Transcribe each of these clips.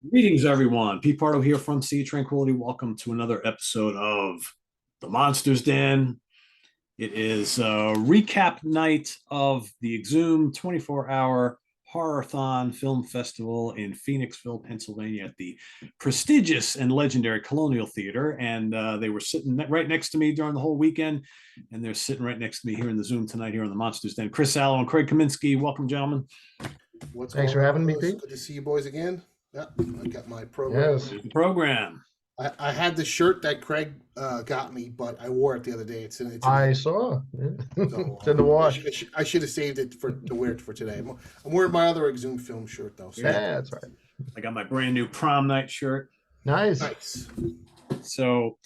Greetings, everyone. Pete Pardo here from Sea Tranquility. Welcome to another episode of The Monsters Den. It is a recap night of the Exhumed 24-hour Horror-Thon Film Festival in Phoenixville, Pennsylvania, at the prestigious and legendary Colonial Theater. And they were sitting right next to me during the whole weekend, and they're sitting right next to me here in the Zoom tonight here on The Monsters Den. Chris Allo and Craig Kaminski, welcome, gentlemen. What's Thanks going for on, having me, fellas? Pete. Good to see you boys again. Yeah, I got my program. Yes. The program. I had the shirt that Craig got me, but I wore it the other day. I saw. Yeah. So, It's in the wash. I should have saved it to wear it for today. I'm wearing my other Exhumed Film shirt though. So Yeah, that's right. I got my brand new prom night shirt. Nice. nice. So,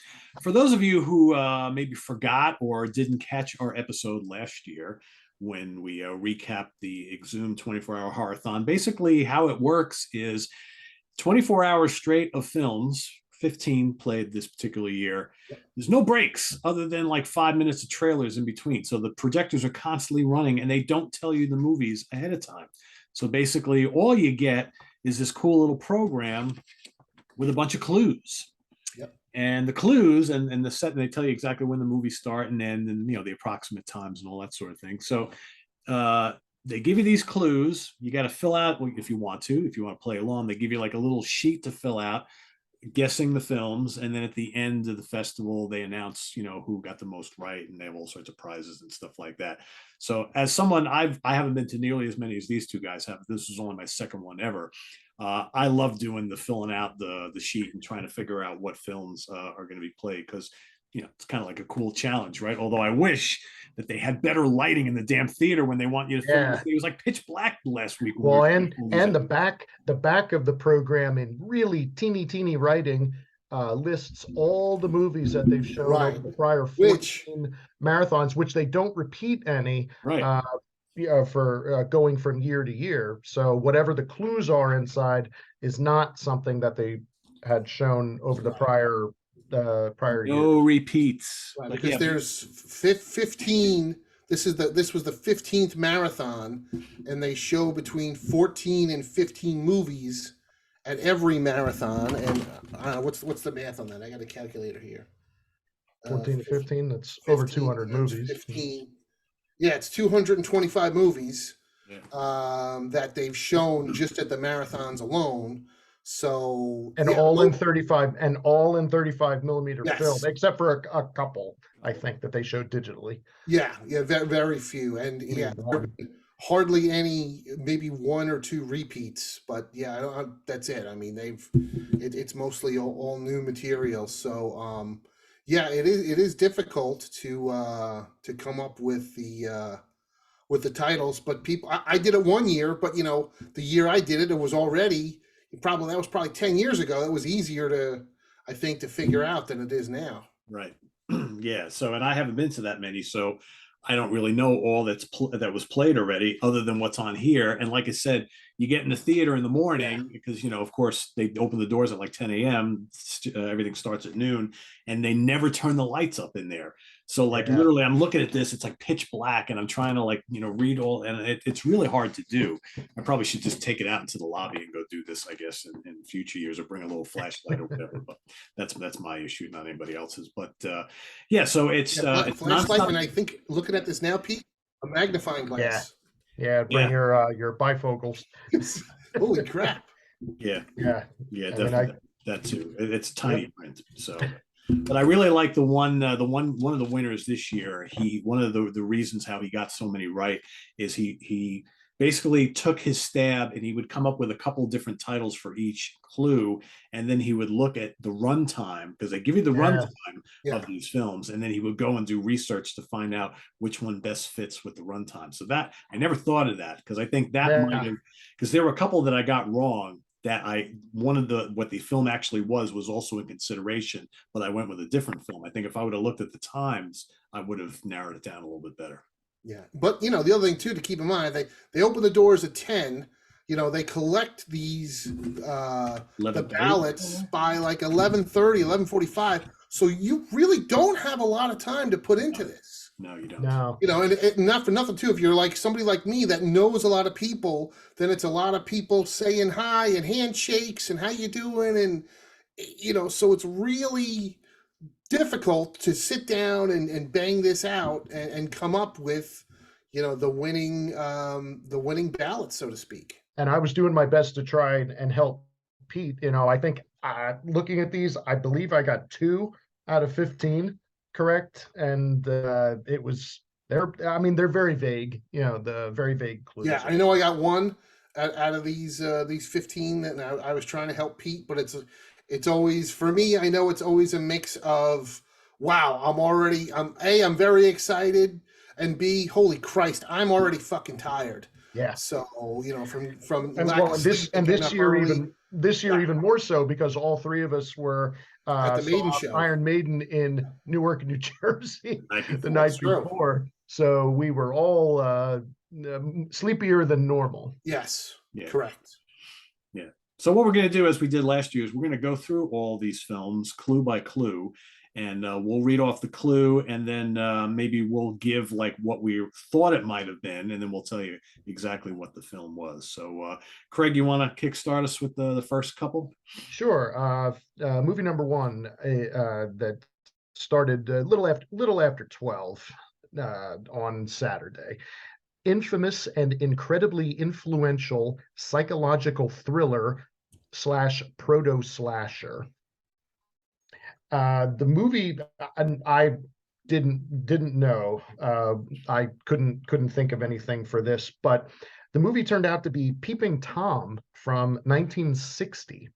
for those of you who maybe forgot or didn't catch our episode last year when we recapped the Exhumed 24-hour Horror-Thon, basically how it works is 24 hours straight of films, 15 played this particular year. There's no breaks other than like 5 minutes of trailers in between. So the projectors are constantly running and they don't tell you the movies ahead of time. So basically, all you get is this cool little program with a bunch of clues. Yep. And the clues and the set, and they tell you exactly when the movies start and end, and the approximate times and all that sort of thing. So they give you these clues. You got to fill out if you want to play along. They give you like a little sheet to fill out, guessing the films, and then at the end of the festival, they announce who got the most right, and they have all sorts of prizes and stuff like that. So as someone, I haven't been to nearly as many as these two guys have. This was only my second one ever. I love doing the filling out the sheet and trying to figure out what films are going to be played because it's kind of like a cool challenge, right? Although I wish that they had better lighting in the damn theater when they want you to film. Yeah. It was like pitch black last week. Well, and the back of the program in really teeny writing lists all the movies that they've shown over the prior 14 marathons, which they don't repeat any. Right. For going from year to year. So whatever the clues are inside is not something that they had shown over the prior no years. repeats. Right, because there's 15. This was the 15th marathon, and they show between 14 and 15 movies at every marathon. And what's the math on that? I got a calculator here. 14 to 15. That's over 200 movies. 15. Yeah, it's 225 movies that they've shown just at the marathons alone. So all in 35 millimeter yes. film, except for a couple, I think, that they showed digitally. Yeah, very, very few, and hardly any, maybe one or two repeats. But that's it. I mean, it's mostly all new material. So it is difficult to come up with the titles. But I did it one year, but the year I did it, it was already. That was probably 10 years ago. It was easier to figure out than it is now. Right. Yeah. So, and I haven't been to that many, so I don't really know all that was played already, other than what's on here. And like I said, you get in the theater in the morning because of course they open the doors at like 10 a.m. Everything starts at noon, and they never turn the lights up in there. So literally, I'm looking at this; it's like pitch black, and I'm trying to read all, and it's really hard to do. I probably should just take it out into the lobby and go do this, I guess, in future years, or bring a little flashlight or whatever. But that's my issue, not anybody else's. But so it's flashlight, and I think looking at this now, Pete, a magnifying glass. Yeah, bring your bifocals. Holy crap! Yeah, definitely. That too. It's tiny print, so. But I really like one of the winners this year. One of the reasons how he got so many right is he basically took his stab and he would come up with a couple different titles for each clue, and then he would look at the runtime, because they give you the runtime of these films, and then he would go and do research to find out which one best fits with the runtime. So that I never thought of that, because I think that might have, because there were a couple that I got wrong. What the film actually was also in consideration, but I went with a different film. I think if I would have looked at the times, I would have narrowed it down a little bit better. Yeah, but the other thing too to keep in mind, they open the doors at 10. They collect these the ballots by like 11:30, 11:45. So you really don't have a lot of time to put into this. No, you don't. No. You know, and not for nothing too. If you're like somebody like me that knows a lot of people, then it's a lot of people saying hi and handshakes and how you doing, and you know, so it's really difficult to sit down and bang this out and come up with, you know, the winning ballot, so to speak. And I was doing my best to try and help Pete. You know, I think looking at these, I believe I got 2 out of 15 correct, and it was I mean, they're very vague. You know, the very vague clues. Yeah, I know I got 1 out of these 15, and I was trying to help Pete, but it's always, for me, I know it's always a mix of, wow, I'm very excited, and B, holy Christ, I'm already fucking tired. Yeah. So, you know, from and lack well, of sleep, this year early, even more so, because all 3 of us were at the Maiden saw show. Iron Maiden in Newark, New Jersey the night night before. So we were all sleepier than normal. Yes, Yeah. correct. Yeah. So what we're going to do, as we did last year, is we're going to go through all these films clue by clue, and we'll read off the clue, and then maybe we'll give like what we thought it might have been, and then we'll tell you exactly what the film was. So Craig, you want to kickstart us with the first couple? Sure. Movie number 1 that started a little after 12 on Saturday. Infamous and incredibly influential psychological thriller / proto slasher. The movie, I didn't know. I couldn't think of anything for this, but the movie turned out to be Peeping Tom from 1960,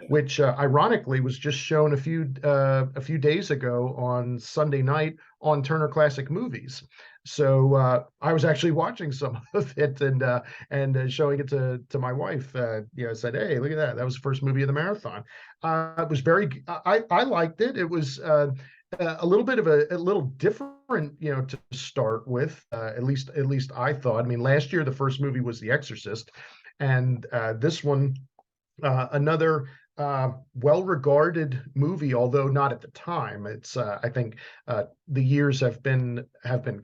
which ironically was just shown a few days ago on Sunday night on Turner Classic Movies. So I was actually watching some of it and showing it to my wife. You know, said, "Hey, look at that! That was the first movie of the marathon." It was I liked it. It was a little bit of a little different, you know, to start with. At least I thought. I mean, last year the first movie was The Exorcist, and this one, another well-regarded movie, although not at the time. It's I think the years have been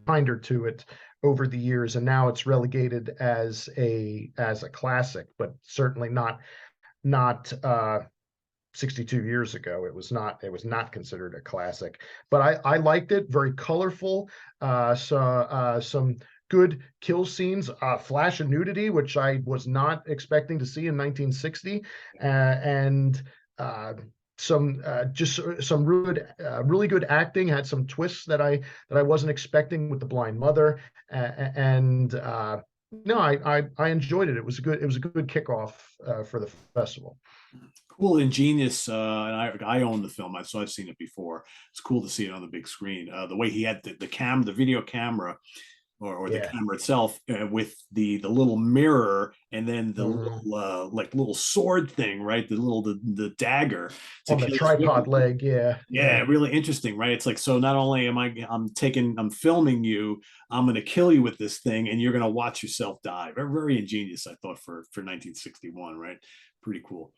kinder to it over the years, and now it's relegated as a classic, but certainly not 62 years ago. It was not considered a classic, but I liked it. Very colorful. Some good kill scenes, flash of nudity, which I was not expecting to see in 1960, and just some really good acting. Had some twists that I wasn't expecting with the blind mother, and no, I enjoyed it. It was a good kickoff for the festival. Cool, ingenious, and I own the film, so I've seen it before. It's cool to see it on the big screen. The way he had the video camera, or the camera itself, with the little mirror, and then the little like little sword thing, right? The dagger on the tripod leg. Yeah, really interesting, right? It's like, so not only I'm filming you, I'm going to kill you with this thing, and you're going to watch yourself die. Very, very ingenious, I thought, for 1961, right? Pretty cool.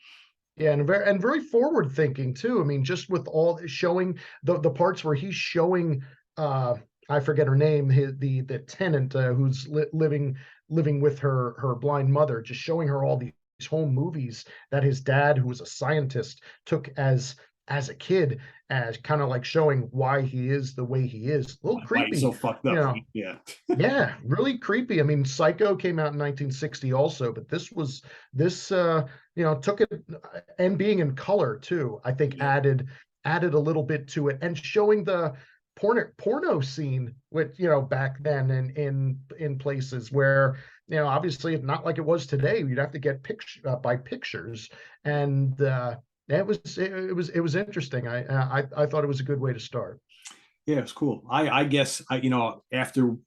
Yeah, and very forward thinking too. I mean, just with all showing the parts where he's showing, I forget her name, the tenant who's living with her blind mother, just showing her all these home movies that his dad, who was a scientist, took as a kid, as kind of like showing why he is the way he is. A little creepy. He's so fucked up. You know? Yeah. Yeah, really creepy. I mean, Psycho came out in 1960 also, but this you know, took it, and being in color too, I think added a little bit to it, and showing the porno scene, with, you know, back then in places where, you know, obviously not like it was today. You'd have to get pictures, and it was interesting. I thought it was a good way to start. Yeah, it's cool. I guess you know, after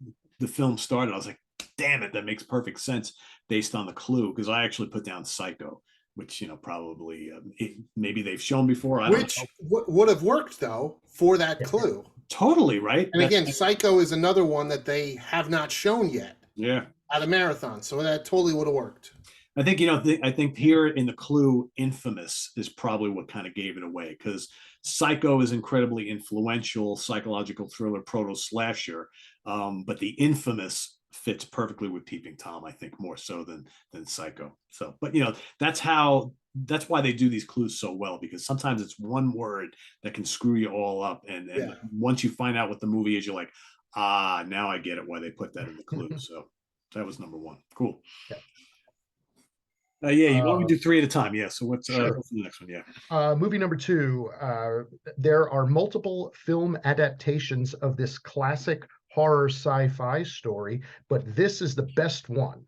the film started, I was like, damn it, that makes perfect sense based on the clue, because I actually put down Psycho, which, you know, probably maybe they've shown before. Which would have worked though for that clue. Totally, right? And again, Psycho is another one that they have not shown yet. Yeah. At a marathon, so that totally would have worked. I think, you know, I think here in the clue, infamous is probably what kind of gave it away, because Psycho is incredibly influential, psychological thriller, proto slasher, but the infamous fits perfectly with Peeping Tom, I think, more so than Psycho. So, but you know, that's why they do these clues so well, because sometimes it's one word that can screw you all up, and once you find out what the movie is, you're like, ah, now I get it why they put that in the clue. So that was number one. Cool. Yeah. Yeah, you want me to do three at a time? Yeah. So what's the next one? Yeah. Movie number two. There are multiple film adaptations of this classic horror sci-fi story, but this is the best one.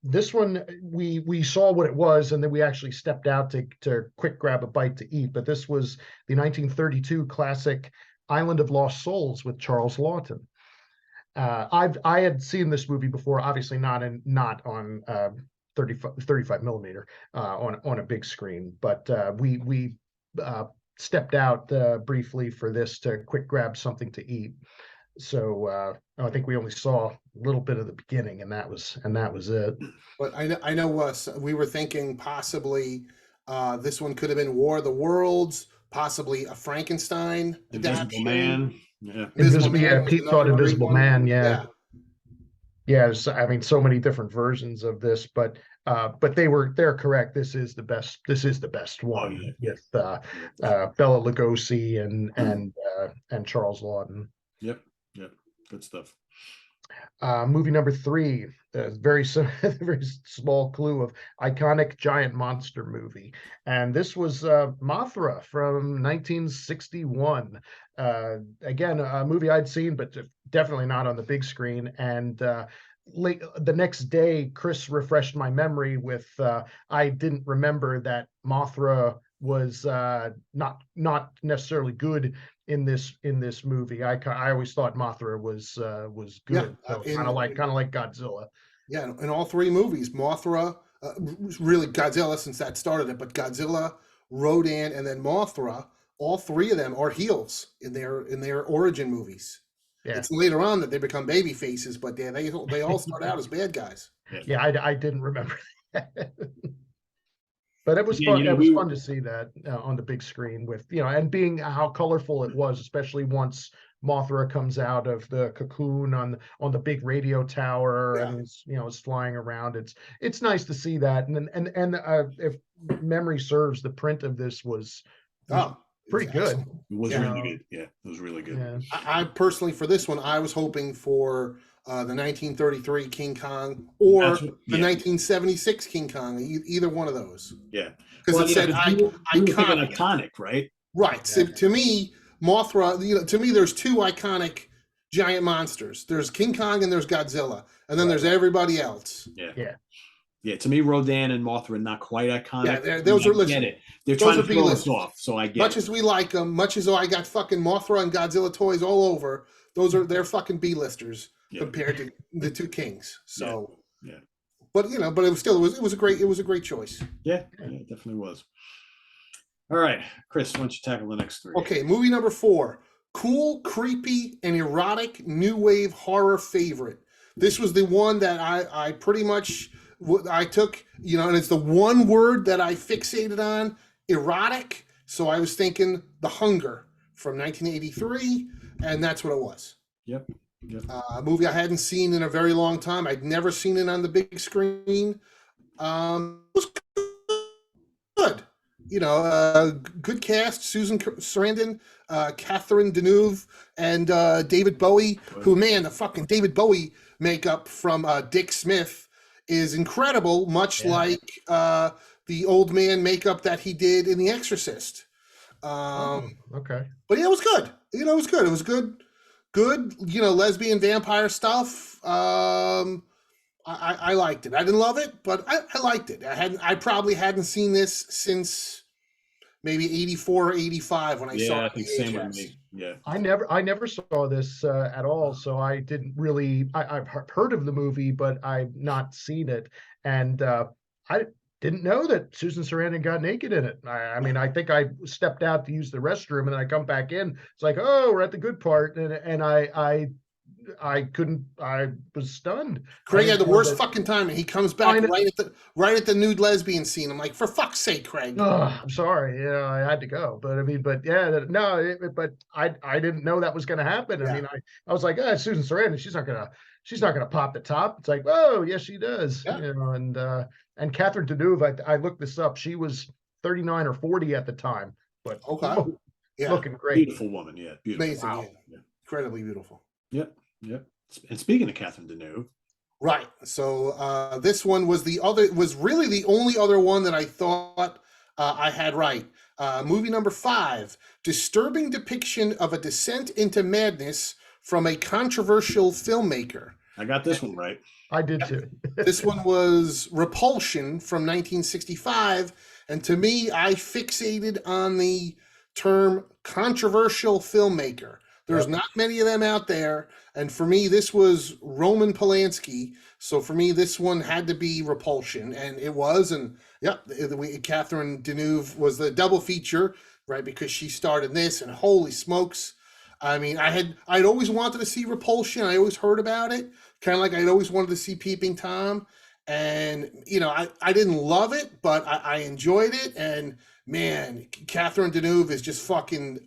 This one, we saw what it was, and then we actually stepped out to quick grab a bite to eat. But this was the 1932 classic Island of Lost Souls with Charles Lawton. I had seen this movie before, obviously not on 35 millimeter on a big screen, but we stepped out briefly for this to quick grab something to eat. So I think we only saw a little bit of the beginning, and that was it. But I know we were thinking possibly this one could have been War of the Worlds, possibly a Frankenstein Invisible Man. Yeah. Pete thought Invisible Man. Yeah. I mean, so many different versions of this, but they're correct. This is the best. This is the best one with Bela Lugosi and Charles Lawton. Yep. Good stuff. Movie number three, very small clue of iconic giant monster movie, and this was Mothra from 1961. Again, a movie I'd seen, but definitely not on the big screen. And late the next day, Chris refreshed my memory with I didn't remember that Mothra was not necessarily good in this movie. I always thought Mothra was good, kind of like Godzilla. Yeah, in all three movies, Mothra, really Godzilla, since that started it, but Godzilla, Rodan, and then Mothra, all three of them are heels in their origin movies. Yeah. It's later on that they become baby faces, but they all start out as bad guys. Yeah, I didn't remember that. But it was fun. It was fun to see that on the big screen with, and being how colorful it was, especially once Mothra comes out of the cocoon on the big radio tower and is flying around. It's nice to see that. And if memory serves, the print of this was pretty good. It was really good. Yeah, it was really good. Yeah. I personally, for this one, I was hoping for the 1933 King Kong or the 1976 King Kong, either one of those. Yeah, because it said iconic, right? Right. Yeah. So to me, Mothra. To me, there's two iconic giant monsters. There's King Kong and there's Godzilla, and then there's everybody else. Yeah. To me, Rodan and Mothra are not quite iconic. Yeah, those are. Get it. They're trying to throw us off, so I get much as we like them, much as I got fucking Mothra and Godzilla toys all over. They're fucking B-listers. Compared to the two kings, so but it was a great choice. Yeah, it definitely was. All right, Chris, why don't you tackle the next three? Okay, movie number 4, cool, creepy, and erotic new wave horror favorite. This was the one that I pretty much I took, and it's the one word that I fixated on, erotic. So I was thinking The Hunger from 1983, and that's what it was. Yep. A movie I hadn't seen in a very long time. I'd never seen it on the big screen. It was good. Good cast. Susan Sarandon, Catherine Deneuve, and David Bowie, who, man, the fucking David Bowie makeup from Dick Smith is incredible, much like the old man makeup that he did in The Exorcist. Okay. But yeah, it was good. It was good. It was good. Good, lesbian vampire stuff. I liked it. I didn't love it, but I liked it. I probably hadn't seen this since maybe 84 or 85 when I saw it. Yeah, I think same with me. Yeah. I never saw this at all, so I didn't really. I've heard of the movie, but I've not seen it, and I didn't know that Susan Sarandon got naked in it. I mean, I think I stepped out to use the restroom, and then I come back in. It's like, oh, we're at the good part, and I I was stunned. Craig had the worst fucking time, and he comes back right at the nude lesbian scene. I'm like, for fuck's sake, Craig. I'm sorry, I had to go, but I mean, but yeah, no, but I didn't know that was going to happen. I mean, I was like, Susan Sarandon, she's not gonna pop the top. It's like, oh yes, she does. And Catherine Deneuve, I looked this up. She was 39 or 40 at the time, but looking great. Beautiful woman, beautiful. Amazing, wow. Incredibly beautiful. Yep. And speaking of Catherine Deneuve, right. So this one was really the only other one that I thought I had right. Movie number 5, disturbing depiction of a descent into madness from a controversial filmmaker. I got this one right. I did too. This one was Repulsion from 1965. And to me, I fixated on the term controversial filmmaker. There's not many of them out there. And for me, this was Roman Polanski. So for me, this one had to be Repulsion. And it was. And Catherine Deneuve was the double feature, right? Because she starred in this. And holy smokes. I mean, I'd always wanted to see Repulsion. I always heard about it. Kind of like I'd always wanted to see Peeping Tom. And, I didn't love it, but I enjoyed it. And man, Catherine Deneuve is just fucking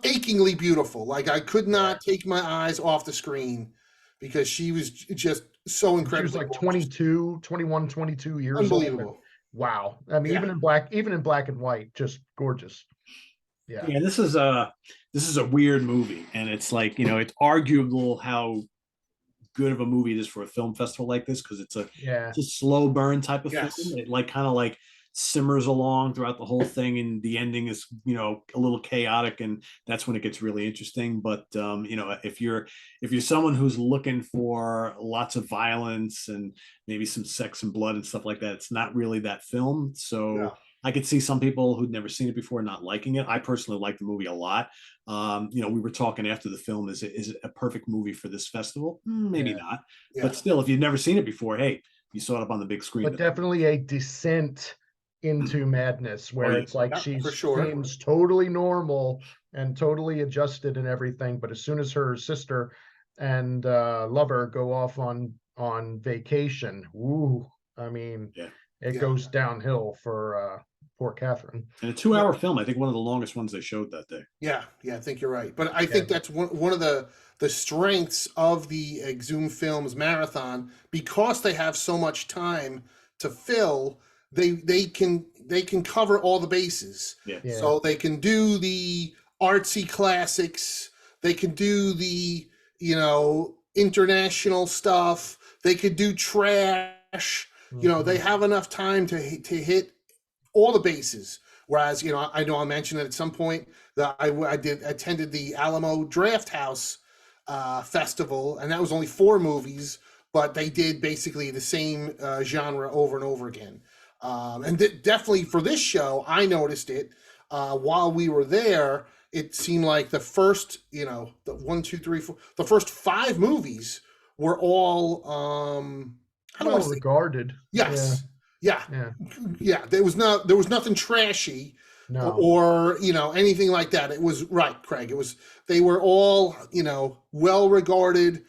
achingly beautiful. Like I could not take my eyes off the screen because she was just so incredible. She was like 21, 22 years old. Unbelievable. Wow. I mean, even in black and white, just gorgeous. Yeah. Yeah, this is a weird movie, and it's like, it's arguable how good of a movie it is for a film festival like this, because it's a slow burn type of film. It kind of simmers along throughout the whole thing, and the ending is a little chaotic, and that's when it gets really interesting. But if you're someone who's looking for lots of violence and maybe some sex and blood and stuff like that, it's not really that film. So I could see some people who'd never seen it before not liking it. I personally like the movie a lot. We were talking after the film, is it a perfect movie for this festival? Maybe not. But still, if you've never seen it before, hey, you saw it up on the big screen. But definitely a descent into madness, where it's like she seems totally normal and totally adjusted and everything. But as soon as her sister and lover go off on vacation, I mean, it goes downhill for poor Catherine. And a 2-hour film, I think one of the longest ones they showed that day. Yeah, I think you're right. But I think that's one of the strengths of the Exhumed Films marathon, because they have so much time to fill. They can cover all the bases. So they can do the artsy classics. They can do the international stuff. They could do trash. They have enough time to hit all the bases. Whereas, I know I mentioned it at some point that I attended the Alamo Drafthouse festival, and that was only 4 movies, but they did basically the same genre over and over again. And definitely for this show, I noticed it while we were there. It seemed like the first, the 1, 2, 3, 4, the first 5 movies were all well regarded. Yes. Yeah. There was nothing trashy or anything like that. It was right, Craig. They were all well regarded,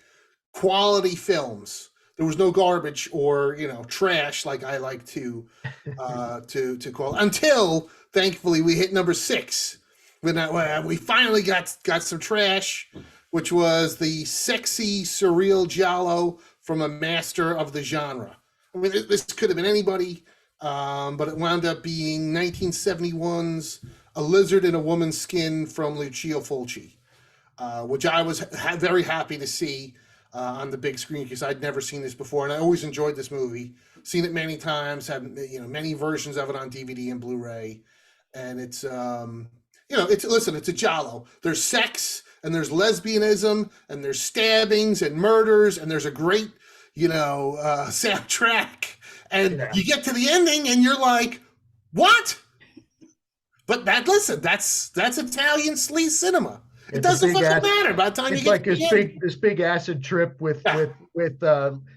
quality films. There was no garbage or trash, like I like to call it, until thankfully we hit number 6 when we finally got some trash, which was the sexy surreal Giallo from a master of the genre. I mean, this could have been anybody, but it wound up being 1971's A Lizard in a Woman's Skin from Lucio Fulci, which I was very happy to see on the big screen, because I'd never seen this before, and I always enjoyed this movie. Seen it many times, had many versions of it on DVD and Blu-ray, and it's it's a Giallo. There's sex, and there's lesbianism, and there's stabbings and murders, and there's a great soundtrack, and you get to the ending and you're like, what? But that's Italian sleaze cinema. It doesn't fucking matter by the time you get to the end. This big acid trip with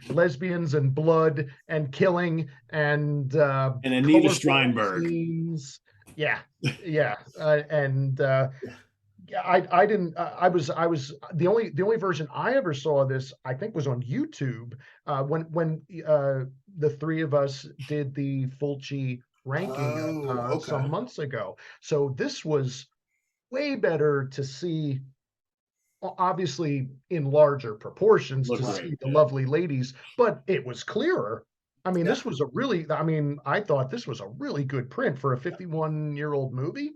lesbians and blood and killing and Anita Steinberg. Scenes. And Yeah, I didn't. I was the only version I ever saw of this, I think, was on YouTube when the three of us did the Fulci ranking Oh, some okay. months ago. So this was way better to see, obviously in larger proportions, Look to great, see the yeah. lovely ladies, but it was clearer. I mean, Yeah. this was a really, I mean, I thought this was a really good print for a 51-year-old movie.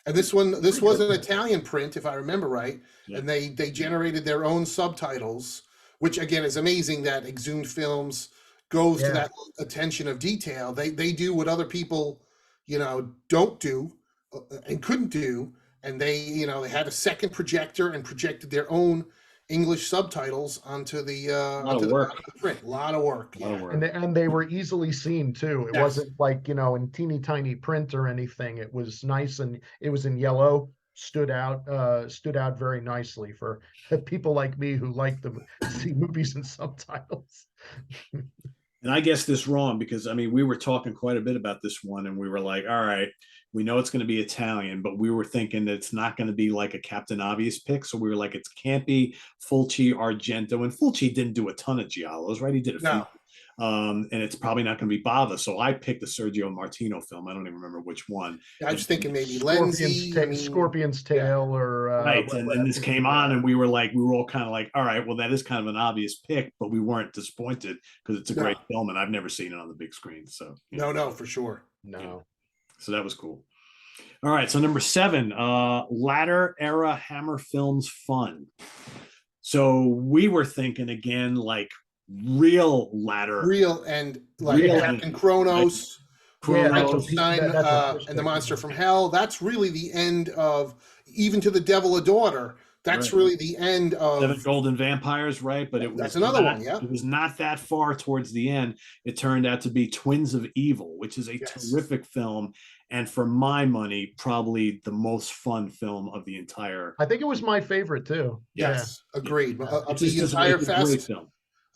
And this one, this Pretty was good an print. Italian print, if I remember right. Yeah. And they generated their own subtitles, which again is amazing that Exhumed Films goes to Yeah. that attention of detail. They do what other people, don't do and couldn't do. And they had a second projector and projected their own English subtitles onto the print. A lot of work. A lot of Yeah. work. And they were easily seen too. It Yes. wasn't like, in teeny tiny print or anything. It was nice, and it was in yellow, stood out very nicely for people like me who like to see movies in subtitles. And I guessed this wrong because, I mean, we were talking quite a bit about this one, and we were like, all right, we know it's going to be Italian, but we were thinking that it's not going to be like a Captain Obvious pick. So we were like, it can't be Fulci, Argento. And Fulci didn't do a ton of Giallos, right? He did a few. No. And it's probably not going to be Bava. So I picked the Sergio Martino film. I don't even remember which one. I was thinking maybe Scorpion's, Lenzi. Scorpion's Tail, or right. And this came on, and we were all kind of like, all right, well, that is kind of an obvious pick, but we weren't disappointed because it's a great film, and I've never seen it on the big screen. So no, for sure. No. Yeah. So that was cool. All right. So number 7, latter era Hammer Films fun. So we were thinking again, like real ladder. And like Captain Kronos, Frankenstein, and the Monster from Hell. That's really the end of Even to the Devil a Daughter. That's really the end of 7 Golden Vampires, right? But that's another one, yeah. It was not that far towards the end. It turned out to be Twins of Evil, which is a terrific film. And for my money, probably the most fun film of the entire. I think it was my favorite too. Yes, agreed. It's the entire fest.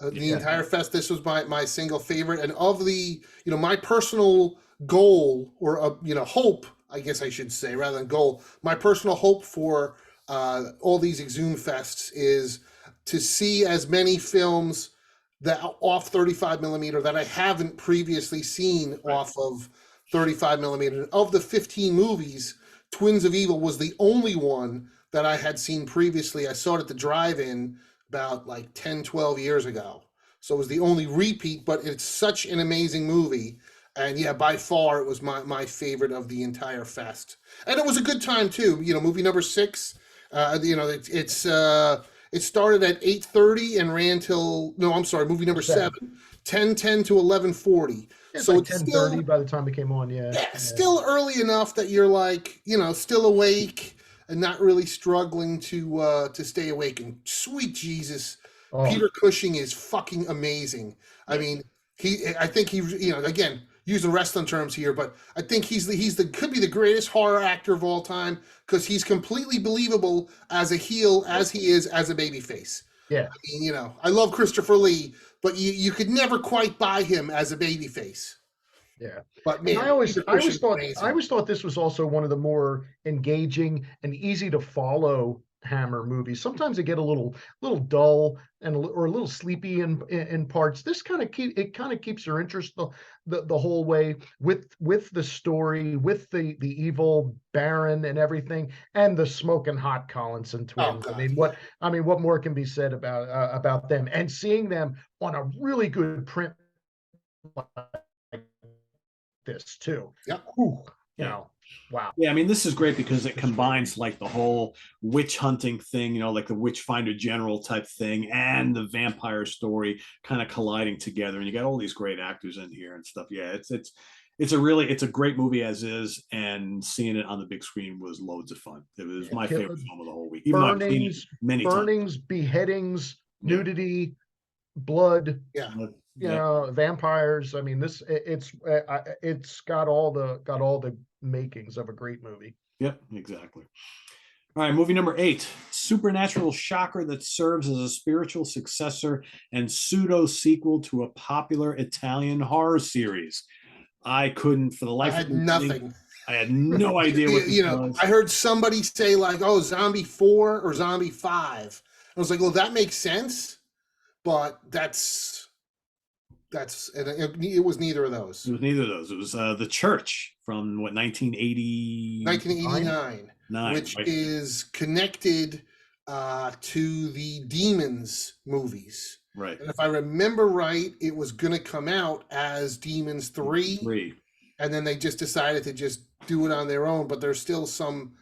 The entire fest, this was my single favorite. And of the, my personal goal, or hope, I guess I should say, rather than goal, my personal hope for all these Exhumed fests is to see as many films that off 35 millimeter that I haven't previously seen off of 35 millimeter. Of the 15 movies, Twins of Evil was the only one that I had seen previously. I saw it at the drive-in about like 10, 12 years ago. So it was the only repeat, but it's such an amazing movie. And yeah, by far, it was my favorite of the entire fest. And it was a good time too. Movie number 6, it started at 8:30 and ran till, no, I'm sorry, movie number 7, 10:10 to 11:40. So like 10:30 by the time it came on, still early enough that you're like, still awake and not really struggling to stay awake. And sweet Jesus, Peter Cushing is fucking amazing. I mean, I think he, again, using wrestling terms here, but I think could be the greatest horror actor of all time, because he's completely believable as a heel as he is as a babyface. Yeah. I mean, I love Christopher Lee, but you could never quite buy him as a babyface. Yeah. But man, I always thought this was also one of the more engaging and easy to follow Hammer movies. Sometimes they get a little dull or a little sleepy in parts. This kind of keeps your interest the whole way with the story, with the evil Baron and everything, and the smoking hot Collinson twins. What more can be said about them? And seeing them on a really good print like this too. Yeah. Wow. Yeah, I mean, this is great because it combines like the whole witch hunting thing, like the Witchfinder General type thing, and the vampire story kind of colliding together. And you got all these great actors in here and stuff. Yeah, it's a great movie as is, and seeing it on the big screen was loads of fun. It was my favorite film of the whole week. Even though I've seen it many times. Beheadings, nudity, blood. Yeah. Vampires. I mean, it's got all the makings of a great movie. Yep, exactly. All right, movie number 8, supernatural shocker that serves as a spiritual successor and pseudo sequel to a popular Italian horror series. I couldn't, for the life of me, nothing. I had no idea what this was. I heard somebody say like, "Oh, Zombie 4 or Zombie 5." I was like, "Well, that makes sense," but it was neither of those. It was neither of those. It was The Church from what 1989, which is connected to the Demons movies. Right. And if I remember right, it was going to come out as Demons 3. And then they just decided to just do it on their own, but there's still some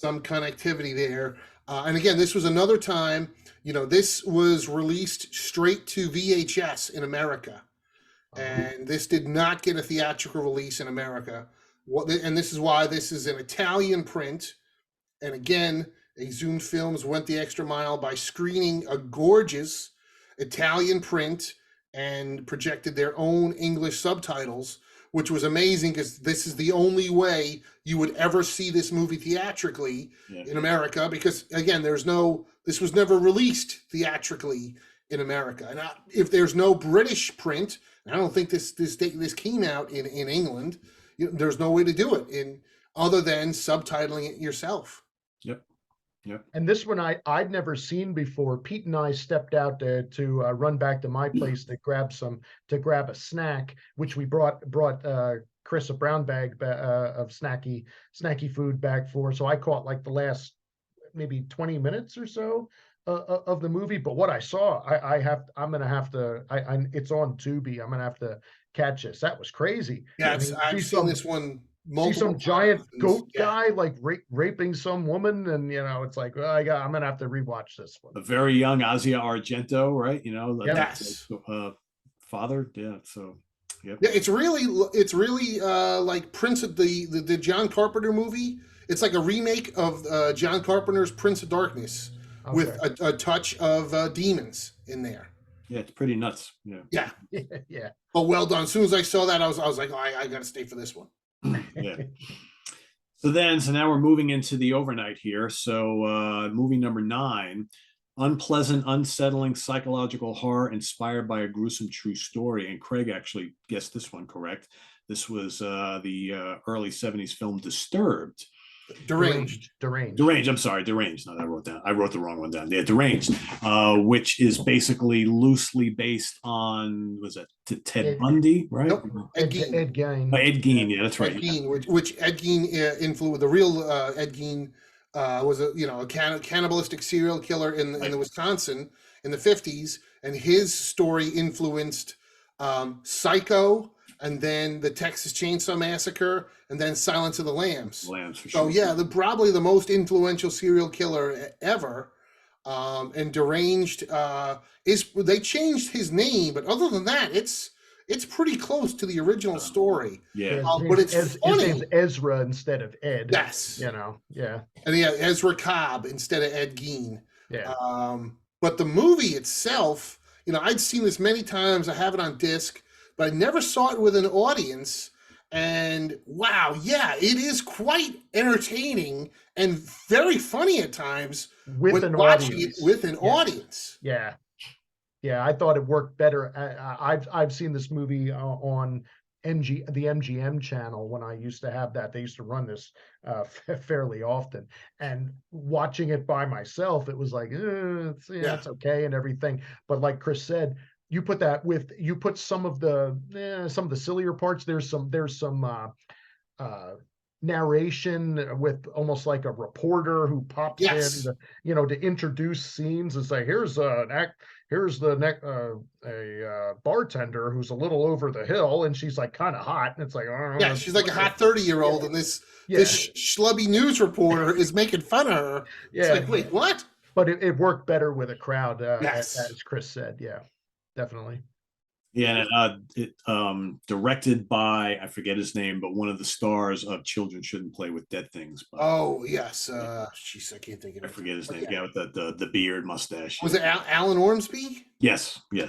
connectivity there. And again, this was another time, this was released straight to VHS in America. And this did not get a theatrical release in America. And this is why this is an Italian print. And again, Exhumed Films went the extra mile by screening a gorgeous Italian print and projected their own English subtitles, which was amazing because this is the only way you would ever see this movie theatrically in America. Because again, this was never released theatrically in America. And if there's no British print, I don't think this came out in England. There's no way to do it other than subtitling it yourself. Yep. And this one I'd never seen before. Pete and I stepped out to run back to my place to grab a snack, which we brought Chris a brown bag of snacky food back for. So I caught like the last maybe 20 minutes or so of the movie. But what I saw, I'm gonna have to. It's on Tubi. I'm gonna have to catch this. That was crazy. Yeah, I've seen this one. See some giant goat guy like raping some woman, and it's like, well, I'm gonna have to rewatch this one. A very young Asia Argento, right? Yes. Father, yeah. So, yeah, it's really like Prince of the John Carpenter movie. It's like a remake of John Carpenter's Prince of Darkness with a touch of demons in there. Yeah, it's pretty nuts. Yeah. Yeah. But well done. As soon as I saw that, I was like, oh, I got to stay for this one. Yeah. So now we're moving into the overnight here. So movie number 9, unpleasant, unsettling psychological horror inspired by a gruesome true story. And Craig actually guessed this one correct. This was the early 70s film Disturbed. Deranged. I'm sorry, Deranged. No, I wrote the wrong one down. Yeah, Deranged, which is basically loosely based on, was it Ted Bundy, right? Nope. Ed Gein. Ed Gein. Ed Gein, yeah, that's right. Ed Gein, which Ed Gein influenced. The real Ed Gein was a cannibalistic serial killer in the Wisconsin in the 50s, and his story influenced Psycho, and then the Texas Chainsaw Massacre, and then Silence of the Lambs. For so sure. Yeah, probably the most influential serial killer ever. And Deranged they changed his name, but other than that, it's pretty close to the original story. Yeah, but it's funny. His name's Ezra instead of Ed. Yes, yeah, and Ezra Cobb instead of Ed Gein. Yeah. But the movie itself, I'd seen this many times. I have it on disc, but I never saw it with an audience. And wow, yeah, it is quite entertaining and very funny at times with an audience. Audience. Yeah, I thought it worked better. I've seen this movie on the MGM channel when I used to have that. They used to run this fairly often, and watching it by myself, it was like, it's okay and everything. But like Chris said, you put some of the sillier parts. There's some narration with almost like a reporter who pops in, to introduce scenes and say, here's a bartender who's a little over the hill, and she's like kind of hot, and it's like, she's like a hot 30-year-old, and this schlubby news reporter is making fun of her. It's like, wait, what? But it worked better with a crowd, as Chris said. Yeah. Definitely. Yeah, it directed by, I forget his name, but one of the stars of Children Shouldn't Play with Dead Things. Oh yes, jeez, I can't think of it. I forget his name. Yeah, with the beard, mustache. Was it Alan Ormsby? Yes, yeah.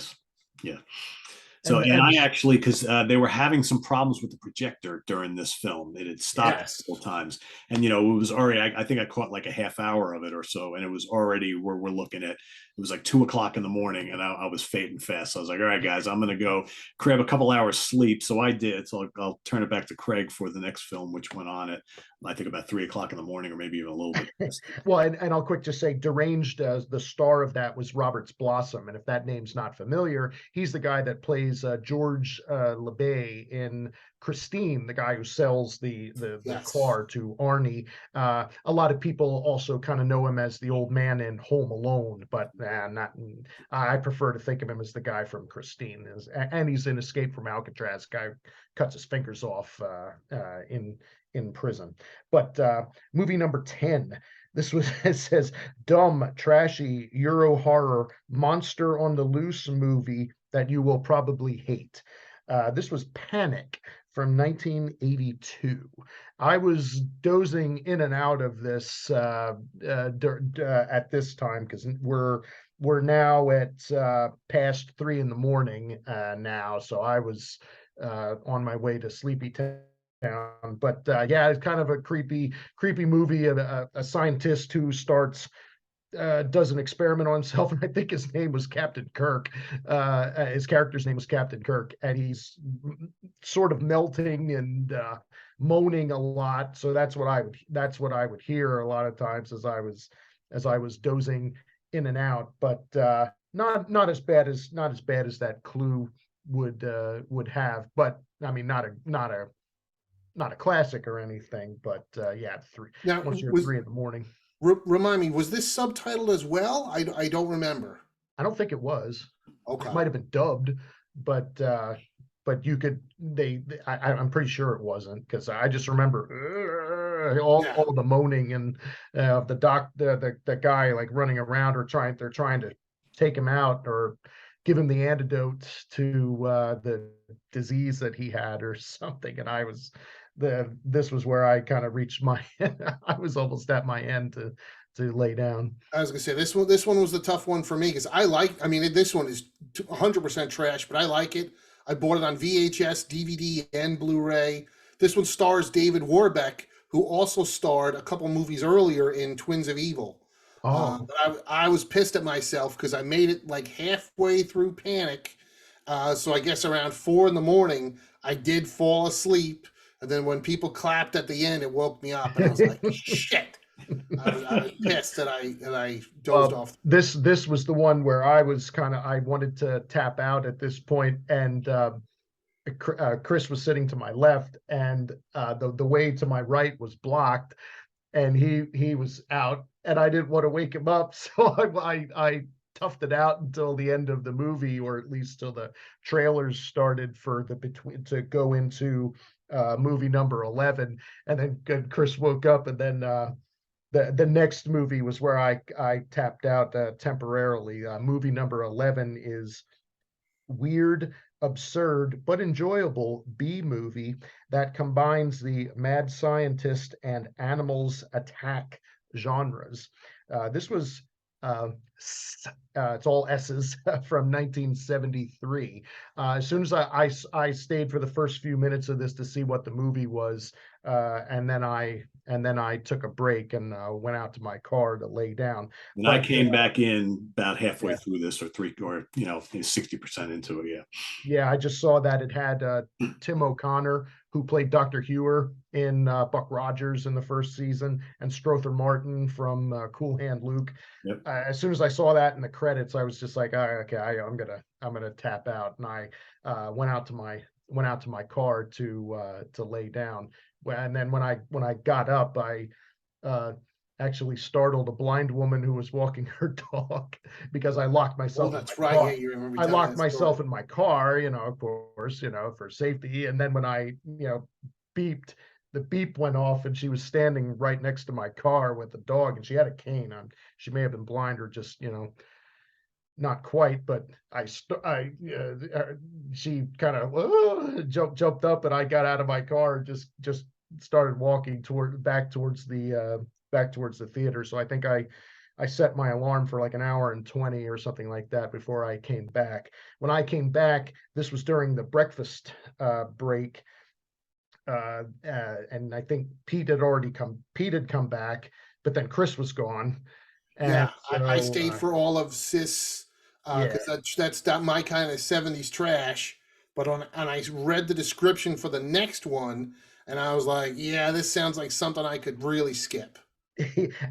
So, and I actually, because they were having some problems with the projector during this film, it had stopped a couple times, and it was already. I think I caught like a half hour of it or so, and it was already where we're looking at. It was like 2 o'clock in the morning, and I was fading fast. So I was like, all right, guys, I'm gonna go grab a couple hours sleep. So I did. So I'll turn it back to Craig for the next film, which went on at I think about 3 o'clock in the morning, or maybe even a little bit. Well, and I'll quick just say, Deranged, the star of that was Roberts Blossom, and if that name's not familiar, he's the guy that plays George LeBay in Christine, the guy who sells the car to Arnie. A lot of people also kind of know him as the old man in Home Alone, but not. I prefer to think of him as the guy from Christine, and he's in Escape from Alcatraz. Guy cuts his fingers off in prison. But movie number 10. This was, it says, dumb, trashy, Euro horror, monster on the loose movie that you will probably hate. This was Panic from 1982. I was dozing in and out of this at this time, because we're now at past 3 in the morning now, so I was on my way to Sleepy Town. But yeah, it's kind of a creepy movie of a scientist who does an experiment on himself, and I think his name was Captain Kirk. His character's name was Captain Kirk, and he's sort of melting and moaning a lot. So that's what I would hear a lot of times as I was dozing in and out. But not as bad as that clue would have. But I mean, not a classic or anything, but yeah, once you're at 3 in the morning. Remind me, was this subtitled as well? I don't remember. I don't think it was. Okay. It might have been dubbed, but you could. I'm pretty sure it wasn't, because I just remember all the moaning and the guy like running around, or they're trying to take him out or give him the antidote to the disease that he had or something, and this was where I kind of reached my I was almost at my end to lay down. I was gonna say this one was the tough one for me, because this one is 100% trash, but I like it. I bought it on VHS, DVD, and Blu-ray. This one stars David Warbeck, who also starred a couple movies earlier in Twins of Evil. Oh. I was pissed at myself because I made it like halfway through Panic. So I guess around 4 in the morning, I did fall asleep. And then when people clapped at the end, it woke me up, and I was like, "Shit!" I was pissed that I dozed off. This was the one where I wanted to tap out at this point, and Chris was sitting to my left, and the way to my right was blocked, and he was out, and I didn't want to wake him up, so I toughed it out until the end of the movie, or at least till the trailers started to go into movie number 11, and then Chris woke up, and then the next movie was where I tapped out temporarily. Movie number 11 is weird, absurd, but enjoyable B movie that combines the mad scientist and animals attack genres. This was it's all S's from 1973. As soon as I stayed for the first few minutes of this to see what the movie was, and then I took a break and went out to my car to lay down. And I came back in about halfway through this, or 60% into it. Yeah, I just saw that it had Tim O'Connor, who played Dr. Hewer in Buck Rogers in the first season, and Strother Martin from Cool Hand Luke. Yep. As soon as I saw that in the credits, I was just like, okay, I'm gonna tap out, and I went out to my car to lay down. And then when I got up, I actually startled a blind woman who was walking her dog, because I locked myself. Oh, that's right. Yeah, you remember. I locked myself in my car, of course, for safety. And then when I, beeped, the beep went off, and she was standing right next to my car with the dog, and she had a cane on. She may have been blind, or just, not quite, but she kind of jumped up, and I got out of my car and just started walking back towards the theater. So I think I I set my alarm for like an hour and 20 or something like that before I came back. When I came back, this was during the breakfast break. And I think Pete had come back, but then Chris was gone. And Yeah, I so, stayed for all of Sis yeah, because that's not my kind of 70s trash. But and I read the description for the next one, and I was like, yeah, this sounds like something I could really skip.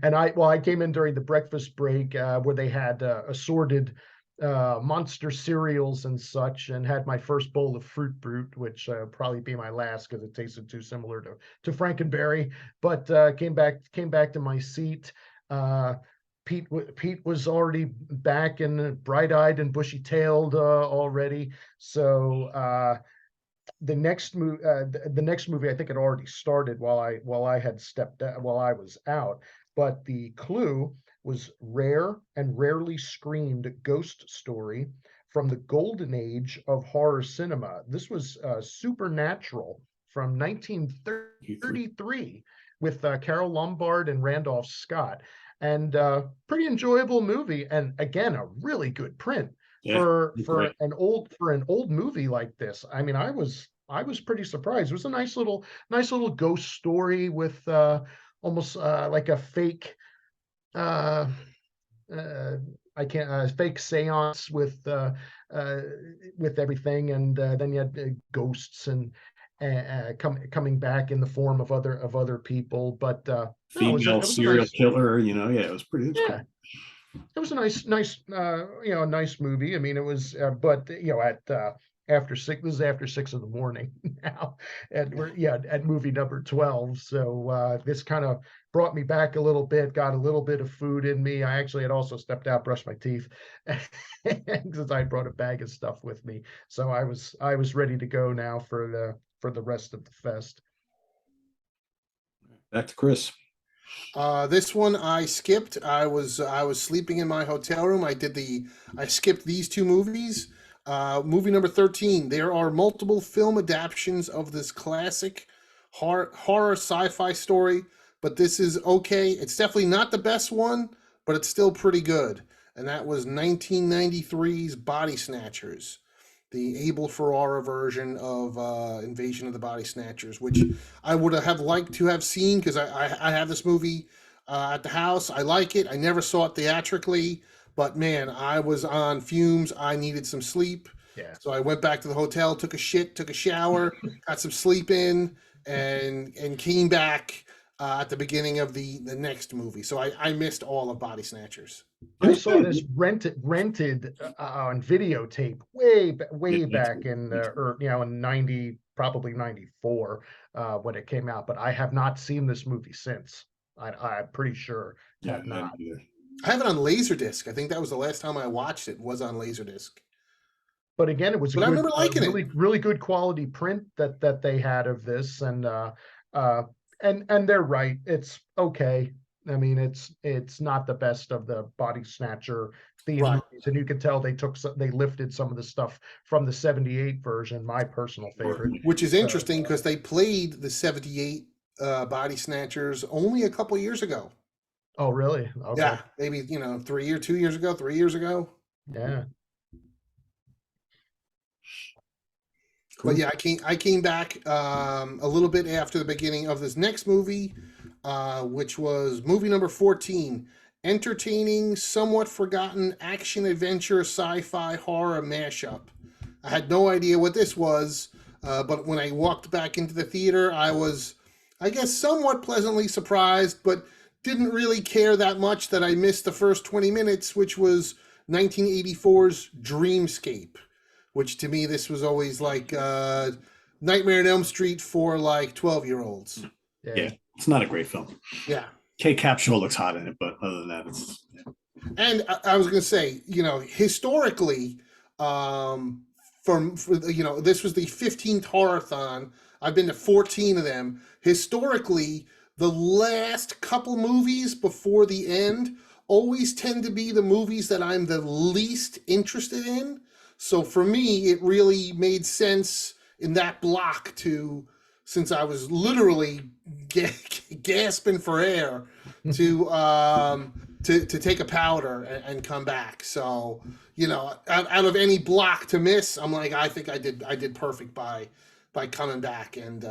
and I came in during the breakfast break where they had assorted monster cereals and such, and had my first bowl of Fruit Brute, which probably be my last because it tasted too similar to Frankenberry. But came back to my seat. Uh, Pete was already back and bright-eyed and bushy-tailed already. So the next movie I think had already started while I had stepped out, while I was out. But the clue was Rare and Rarely Screened Ghost Story from the golden age of horror cinema. This was Supernatural from 1933 with Carol Lombard and Randolph Scott. And pretty enjoyable movie, and again a really good print Yeah, for an old movie like this. I mean, I was pretty surprised. It was a nice little ghost story with almost like a fake uh I can't fake seance with everything, and then you had ghosts and coming back in the form of other people. But no, female it was a serial nice, killer. Yeah, it was pretty. It's cool. yeah, it was a nice movie. I mean, it was, but at after six, this is after 6 in the morning now, and we're at movie number 12. So this kind of brought me back a little bit, got a little bit of food in me. I actually had also stepped out, brushed my teeth, because I brought a bag of stuff with me. So I was ready to go now for the rest of the fest. Back to Chris. This one I skipped. I was sleeping in my hotel room. I skipped these two movies. Movie number 13. There are multiple film adaptations of this classic horror sci-fi story, but this is okay. It's definitely not the best one, but it's still pretty good. And that was 1993's Body Snatchers, the Abel Ferrara version of Invasion of the Body Snatchers, which I would have liked to have seen because I have this movie at the house. I like it. I never saw it theatrically, but man, I was on fumes. I needed some sleep. Yeah. So I went back to the hotel, took a shit, took a shower, got some sleep in, and came back at the beginning of the next movie. So I missed all of Body Snatchers. I saw this rented on videotape way back in or in 90, probably 94 when it came out, but I have not seen this movie since. I'm pretty sure have not. I have it on Laserdisc. I think that was the last time I watched it, was on Laserdisc. But again, it was I remember liking it. Really good quality print that they had of this, and they're right. It's okay. I mean, it's not the best of the Body Snatcher theme movies, and you can tell they lifted some of the stuff from the '78 version, my personal favorite. Which is interesting because they played the '78 Body Snatchers only a couple years ago. Oh, really? Okay. Yeah, maybe 2 years ago, 3 years ago. Yeah. But yeah, I came back a little bit after the beginning of this next movie, which was movie number 14, entertaining, somewhat forgotten action adventure sci-fi horror mashup. I had no idea what this was, but when I walked back into the theater, I was, I guess, somewhat pleasantly surprised, but didn't really care that much that I missed the first 20 minutes, which was 1984's Dreamscape. Which to me, this was always like Nightmare on Elm Street for like 12-year-olds. Yeah, it's not a great film. Yeah. Kate Capshaw looks hot in it, but other than that, it's. Yeah. And I was going to say, historically, this was the 15th Horror-Thon. I've been to 14 of them. Historically, the last couple movies before the end always tend to be the movies that I'm the least interested in. So for me, it really made sense in that block since I was literally gasping for air, to to take a powder and come back. So, you know, out of any block to miss, I'm like, I think I did perfect by coming back and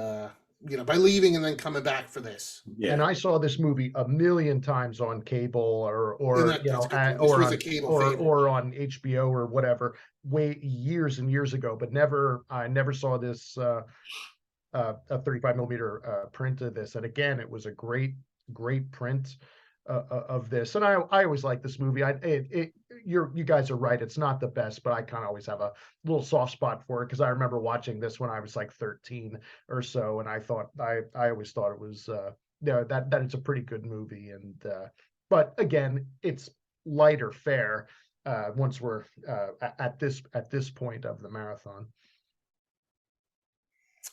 you know, by leaving and then coming back for this. Yeah. And I saw this movie a million times on cable or you know, or on HBO or whatever, years and years ago, but I never saw this a 35 millimeter print of this. And again, it was a great print of this. And I always like this movie. You guys are right. It's not the best, but I kind of always have a little soft spot for it because I remember watching this when I was like 13 or so, and I always thought it was that it's a pretty good movie. And but again, it's lighter fare once we're at this point of the marathon.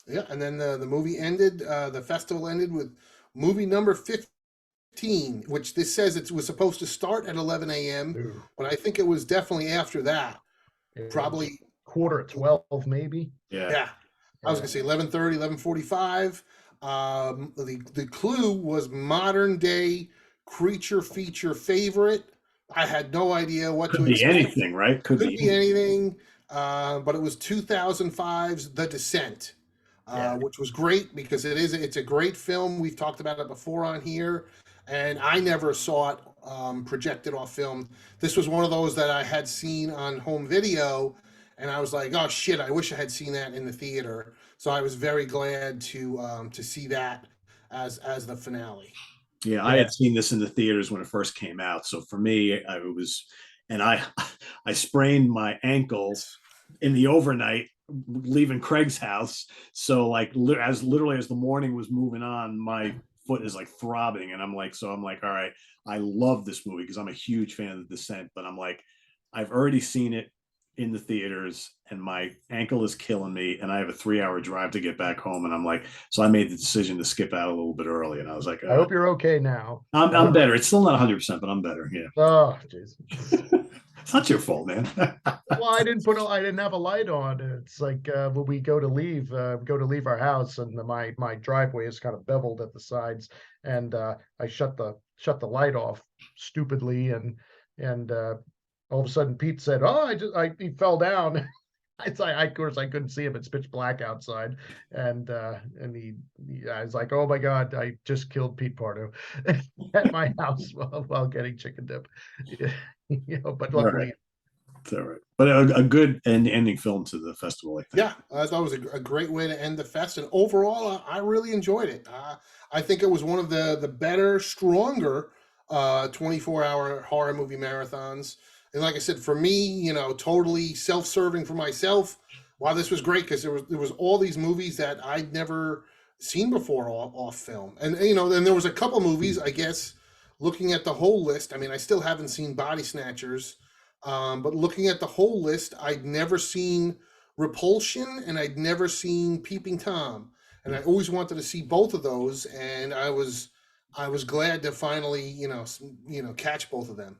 Yeah, and then the movie ended. The festival ended with movie number 15, which this says it was supposed to start at 11 a.m., but I think it was definitely after that. Probably 11:45, maybe. Yeah. I was gonna say 11:30, 11:45. The clue was modern day creature feature favorite. I had no idea what to expect. Could be anything, right? Could be anything. But it was 2005's The Descent. Which was great because it's a great film. We've talked about it before on here, and I never saw it projected off film. This was one of those that I had seen on home video, and I was like, oh shit, I wish I had seen that in the theater. So I was very glad to see that as the finale. Yeah, I had seen this in the theaters when it first came out. So for me, I sprained my ankles in the overnight leaving Craig's house. So like literally as the morning was moving on, my foot is like throbbing, and I'm like, all right, I love this movie because I'm a huge fan of The Descent, but I'm like, I've already seen it in the theaters and my ankle is killing me, and I have a 3-hour drive to get back home, and I'm like, so I made the decision to skip out a little bit early, and I was like, I hope you're okay now. I'm better. It's still not 100%, but I'm better. Yeah. Oh, Jesus. It's not your fault, man. Well, I didn't have a light on. It's like when we go to leave our house, and my driveway is kind of beveled at the sides, and I shut the light off stupidly, and all of a sudden Pete said, "Oh, he fell down." It's like, of course I couldn't see him. It's pitch black outside, and I was like, "Oh my God, I just killed Pete Pardo at my house while getting chicken dip." You know, but luckily, it's all right. But a good ending film to the festival, I think. Yeah, I thought it was a great way to end the fest, and overall, I really enjoyed it. I think it was one of the better, stronger 24-hour horror movie marathons. And like I said, for me, you know, totally self-serving for myself. Wow, this was great because there was all these movies that I'd never seen before off film, and you know, then there was a couple movies, I guess. Looking at the whole list, I mean, I still haven't seen Body Snatchers, but looking at the whole list, I'd never seen Repulsion and I'd never seen Peeping Tom, and I always wanted to see both of those, and I was glad to finally, you know, catch both of them.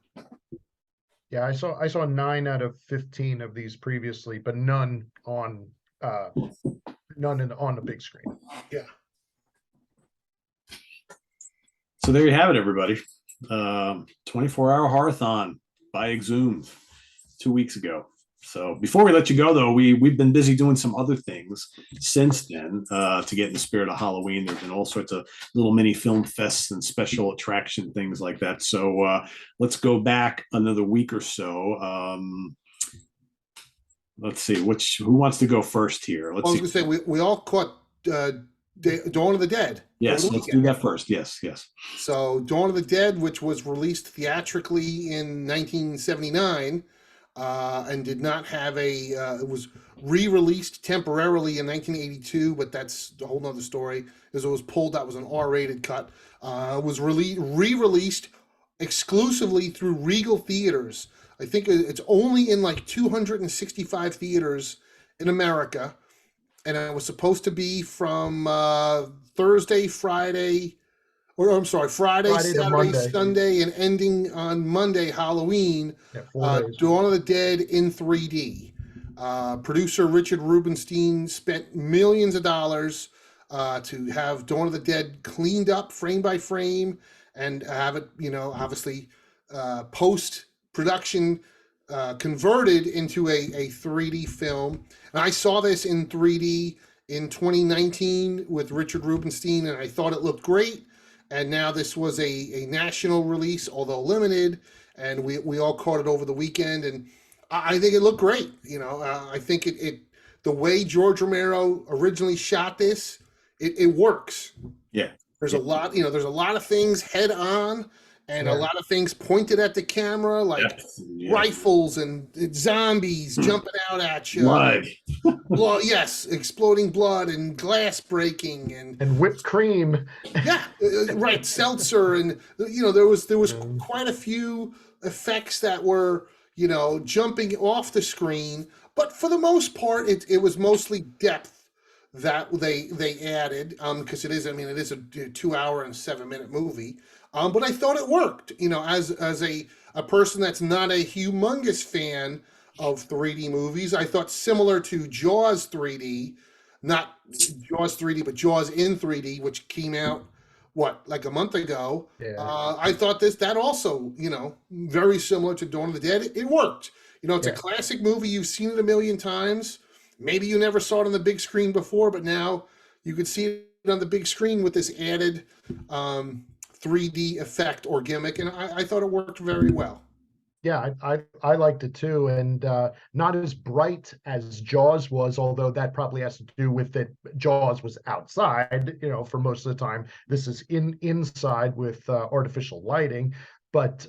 Yeah, I saw 9 out of 15 of these previously, but none on the big screen. Yeah. So there you have it, everybody. 24-hour Horror-Thon by Exhumed 2 weeks ago. So before we let you go, though, we've been busy doing some other things since then to get in the spirit of Halloween. There's been all sorts of little mini film fests and special attraction things like that. So let's go back another week or so. Let's see, who wants to go first here? I was going to say we all caught Dawn of the Dead. Yes, let's do that first. Yes. So Dawn of the Dead, which was released theatrically in 1979, and did not have it was re-released temporarily in 1982, but that's a whole nother story, because it was pulled. That was an R-rated cut. Was re-released exclusively through Regal Theaters. I think it's only in like 265 theaters in America. And it was supposed to be from Friday, Saturday, Sunday, and ending on Monday, Halloween. Yeah, Dawn of the Dead in 3D. Producer Richard Rubenstein spent millions of dollars to have Dawn of the Dead cleaned up frame by frame and have it, you know, obviously post production converted into a 3D film. And I saw this in 3D in 2019 with Richard Rubenstein, and I thought it looked great. And now this was a national release, although limited, and we all caught it over the weekend, and I think it looked great. I think it the way George Romero originally shot this, it works. Yeah. There's a lot, there's a lot of things head on, and a lot of things pointed at the camera, like rifles and zombies jumping out at you. Blood, yes, exploding blood and glass breaking and whipped cream. Yeah, right, seltzer, and there was quite a few effects that were jumping off the screen, but for the most part, it was mostly depth that they added, because it is a 2 hour and 7 minute movie. But I thought it worked, as a person that's not a humongous fan of 3D movies. I thought similar to Jaws 3D, not Jaws 3D, but Jaws in 3D, which came out, like a month ago. Yeah. I thought that also, very similar to Dawn of the Dead. It worked. It's a classic movie. You've seen it a million times. Maybe you never saw it on the big screen before, but now you could see it on the big screen with this added 3D effect or gimmick, and I thought it worked very well. Yeah, I liked it too, and not as bright as Jaws was, although that probably has to do with it. Jaws was outside, for most of the time. This is inside with artificial lighting, but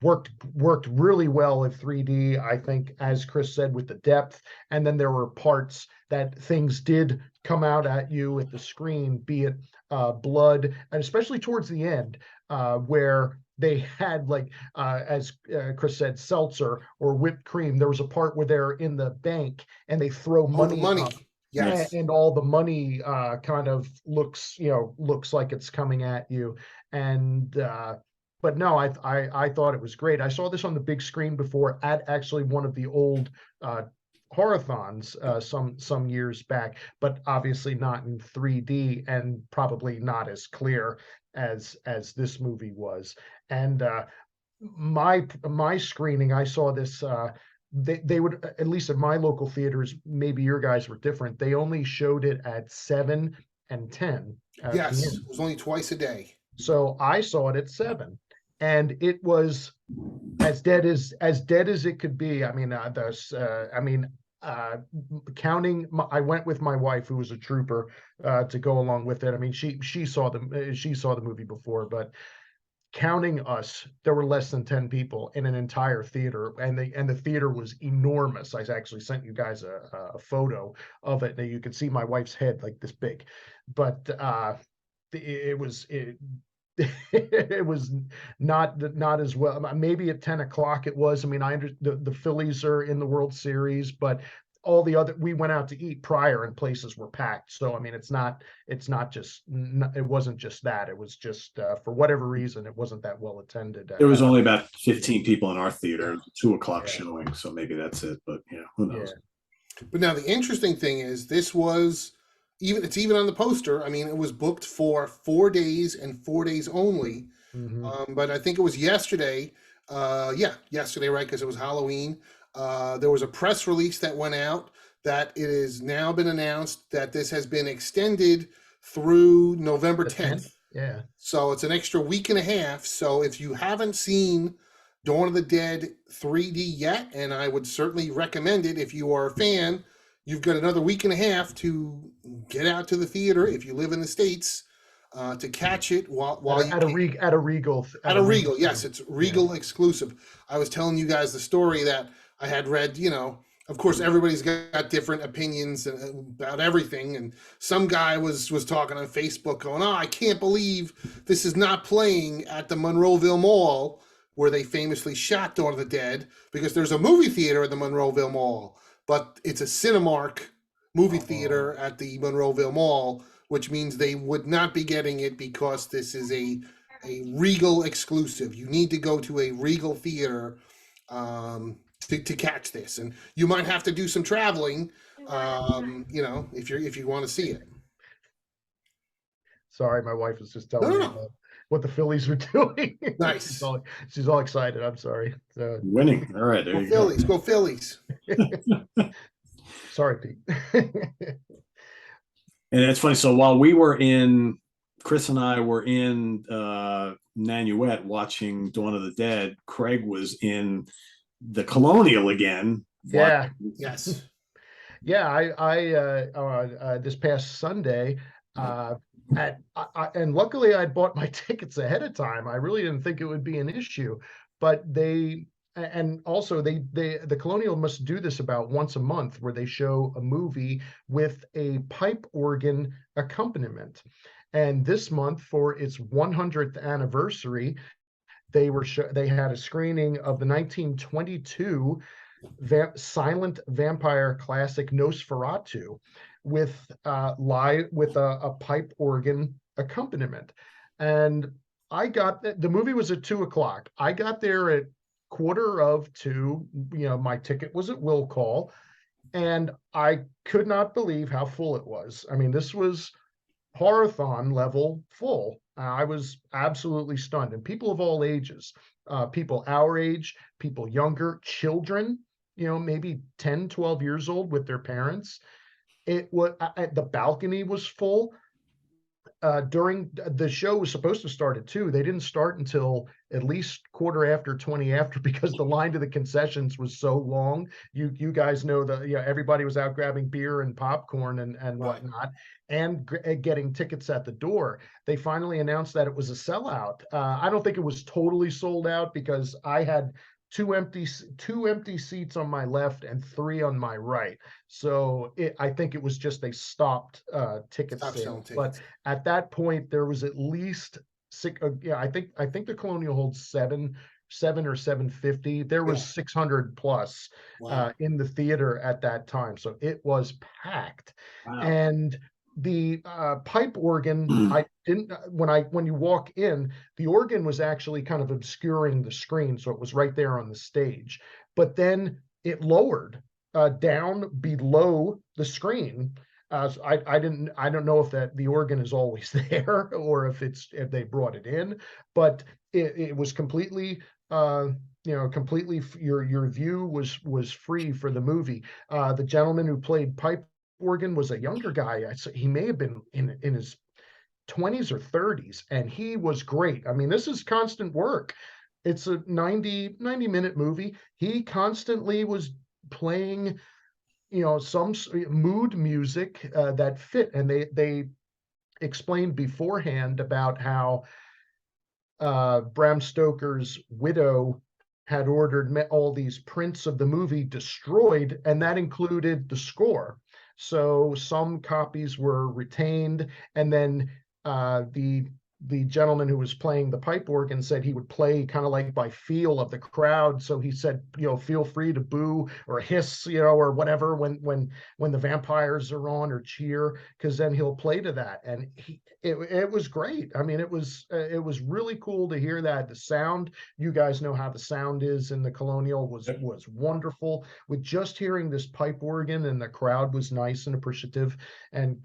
worked really well in 3D. I think, as Chris said, with the depth, and then there were parts that things did come out at you at the screen, be it blood, and especially towards the end, where they had, as Chris said, seltzer or whipped cream. There was a part where they're in the bank and they throw money. Up, yes, and all the money kind of looks like it's coming at you. And but no, I thought it was great. I saw this on the big screen before at actually one of the old Horror-Thons some years back, but obviously not in 3D and probably not as clear as this movie was. And my screening, I saw this. They would, at least at my local theaters, maybe your guys were different. They only showed it at 7 and 10. Yes, it was only twice a day. So I saw it at 7, and it was as dead as it could be. I mean, counting, I went with my wife, who was a trooper, to go along with it. I mean, she saw the movie before, but counting us, there were less than 10 people in an entire theater, and the theater was enormous. I actually sent you guys a photo of it. Now you can see my wife's head like this big, but it was not as well. Maybe at 10 o'clock it was. I mean, the Phillies are in the World Series, but all the other, we went out to eat prior and places were packed. So I mean, it wasn't just that. It was just for whatever reason, it wasn't that well attended. There was only about 15 people in our theater, 2 o'clock showing, so maybe that's it. But who knows? Yeah. But now the interesting thing is, this was it's even on the poster. I mean, it was booked for 4 days and 4 days only. Mm-hmm. But I think it was yesterday. Yesterday, right? Because it was Halloween. There was a press release that went out that it has now been announced that this has been extended through November 10th. Yeah. So it's an extra week and a half. So if you haven't seen Dawn of the Dead 3D yet, and I would certainly recommend it if you are a fan, you've got another week and a half to get out to the theater if you live in the States to catch it while at a Regal. Yes, it's Regal exclusive. I was telling you guys the story that I had read. Of course, everybody's got different opinions about everything, and some guy was talking on Facebook going, "Oh, I can't believe this is not playing at the Monroeville Mall where they famously shot Dawn of the Dead, because there's a movie theater at the Monroeville Mall, but it's a Cinemark movie theater at the Monroeville Mall, which means they would not be getting it because this is a Regal exclusive. You need to go to a Regal theater to catch this, and you might have to do some traveling, if you want to see it." Sorry, my wife was just telling me No. about what the Phillies were doing. Nice. she's all excited. I'm sorry. So, Winning. All right, there Go you Phillies. go. Go Phillies. Sorry, Pete. And it's funny. So while we were in, Chris and I were in Nanuet watching Dawn of the Dead, Craig was in the Colonial again. Yeah. Yes. Yeah, I this past Sunday, and luckily I bought my tickets ahead of time. I really didn't think it would be an issue, but and also the Colonial must do this about once a month, where they show a movie with a pipe organ accompaniment. And this month, for its 100th anniversary, they had a screening of the 1922 silent vampire classic Nosferatu with a pipe organ accompaniment. And I got the movie was at 2:00. I got there at 1:45. My ticket was at will call, and I could not believe how full it was. I mean, this was Horror-Thon level full. I was absolutely stunned, and people of all ages, people our age, people younger, children, maybe 10, 12 years old with their parents. It was the balcony was full. During the show was supposed to start at 2. They didn't start until at least 20 after because the line to the concessions was so long. You guys know everybody was out grabbing beer and popcorn and whatnot, and getting tickets at the door. They finally announced that it was a sellout. I don't think it was totally sold out, because I had two empty seats on my left and 3 on my right. So I think it was just they stopped ticket sales. But at that point, there was at least 6. I think the Colonial holds 7 or 750. There was 600 plus in the theater at that time. So it was packed. Wow. And the pipe organ, I didn't when you walk in, the organ was actually kind of obscuring the screen, so it was right there on the stage. But then it lowered down below the screen. So I don't know if the organ is always there or if they brought it in, but it was completely completely your view was free for the movie. The gentleman who played pipe organ was a younger guy. He may have been in his 20s or 30s, and he was great. I mean, this is constant work. It's a 90-minute movie. He constantly was playing some mood music that fit, and they explained beforehand about how Bram Stoker's widow had ordered all these prints of the movie destroyed, and that included the score. So some copies were retained, and then the gentleman who was playing the pipe organ said he would play kind of like by feel of the crowd. So he said, feel free to boo or hiss, or whatever when the vampires are on, or cheer, because then he'll play to that. And it was great. I mean, it was really cool to hear that. The sound, you guys know how the sound is in the Colonial, was wonderful. With just hearing this pipe organ, and the crowd was nice and appreciative, and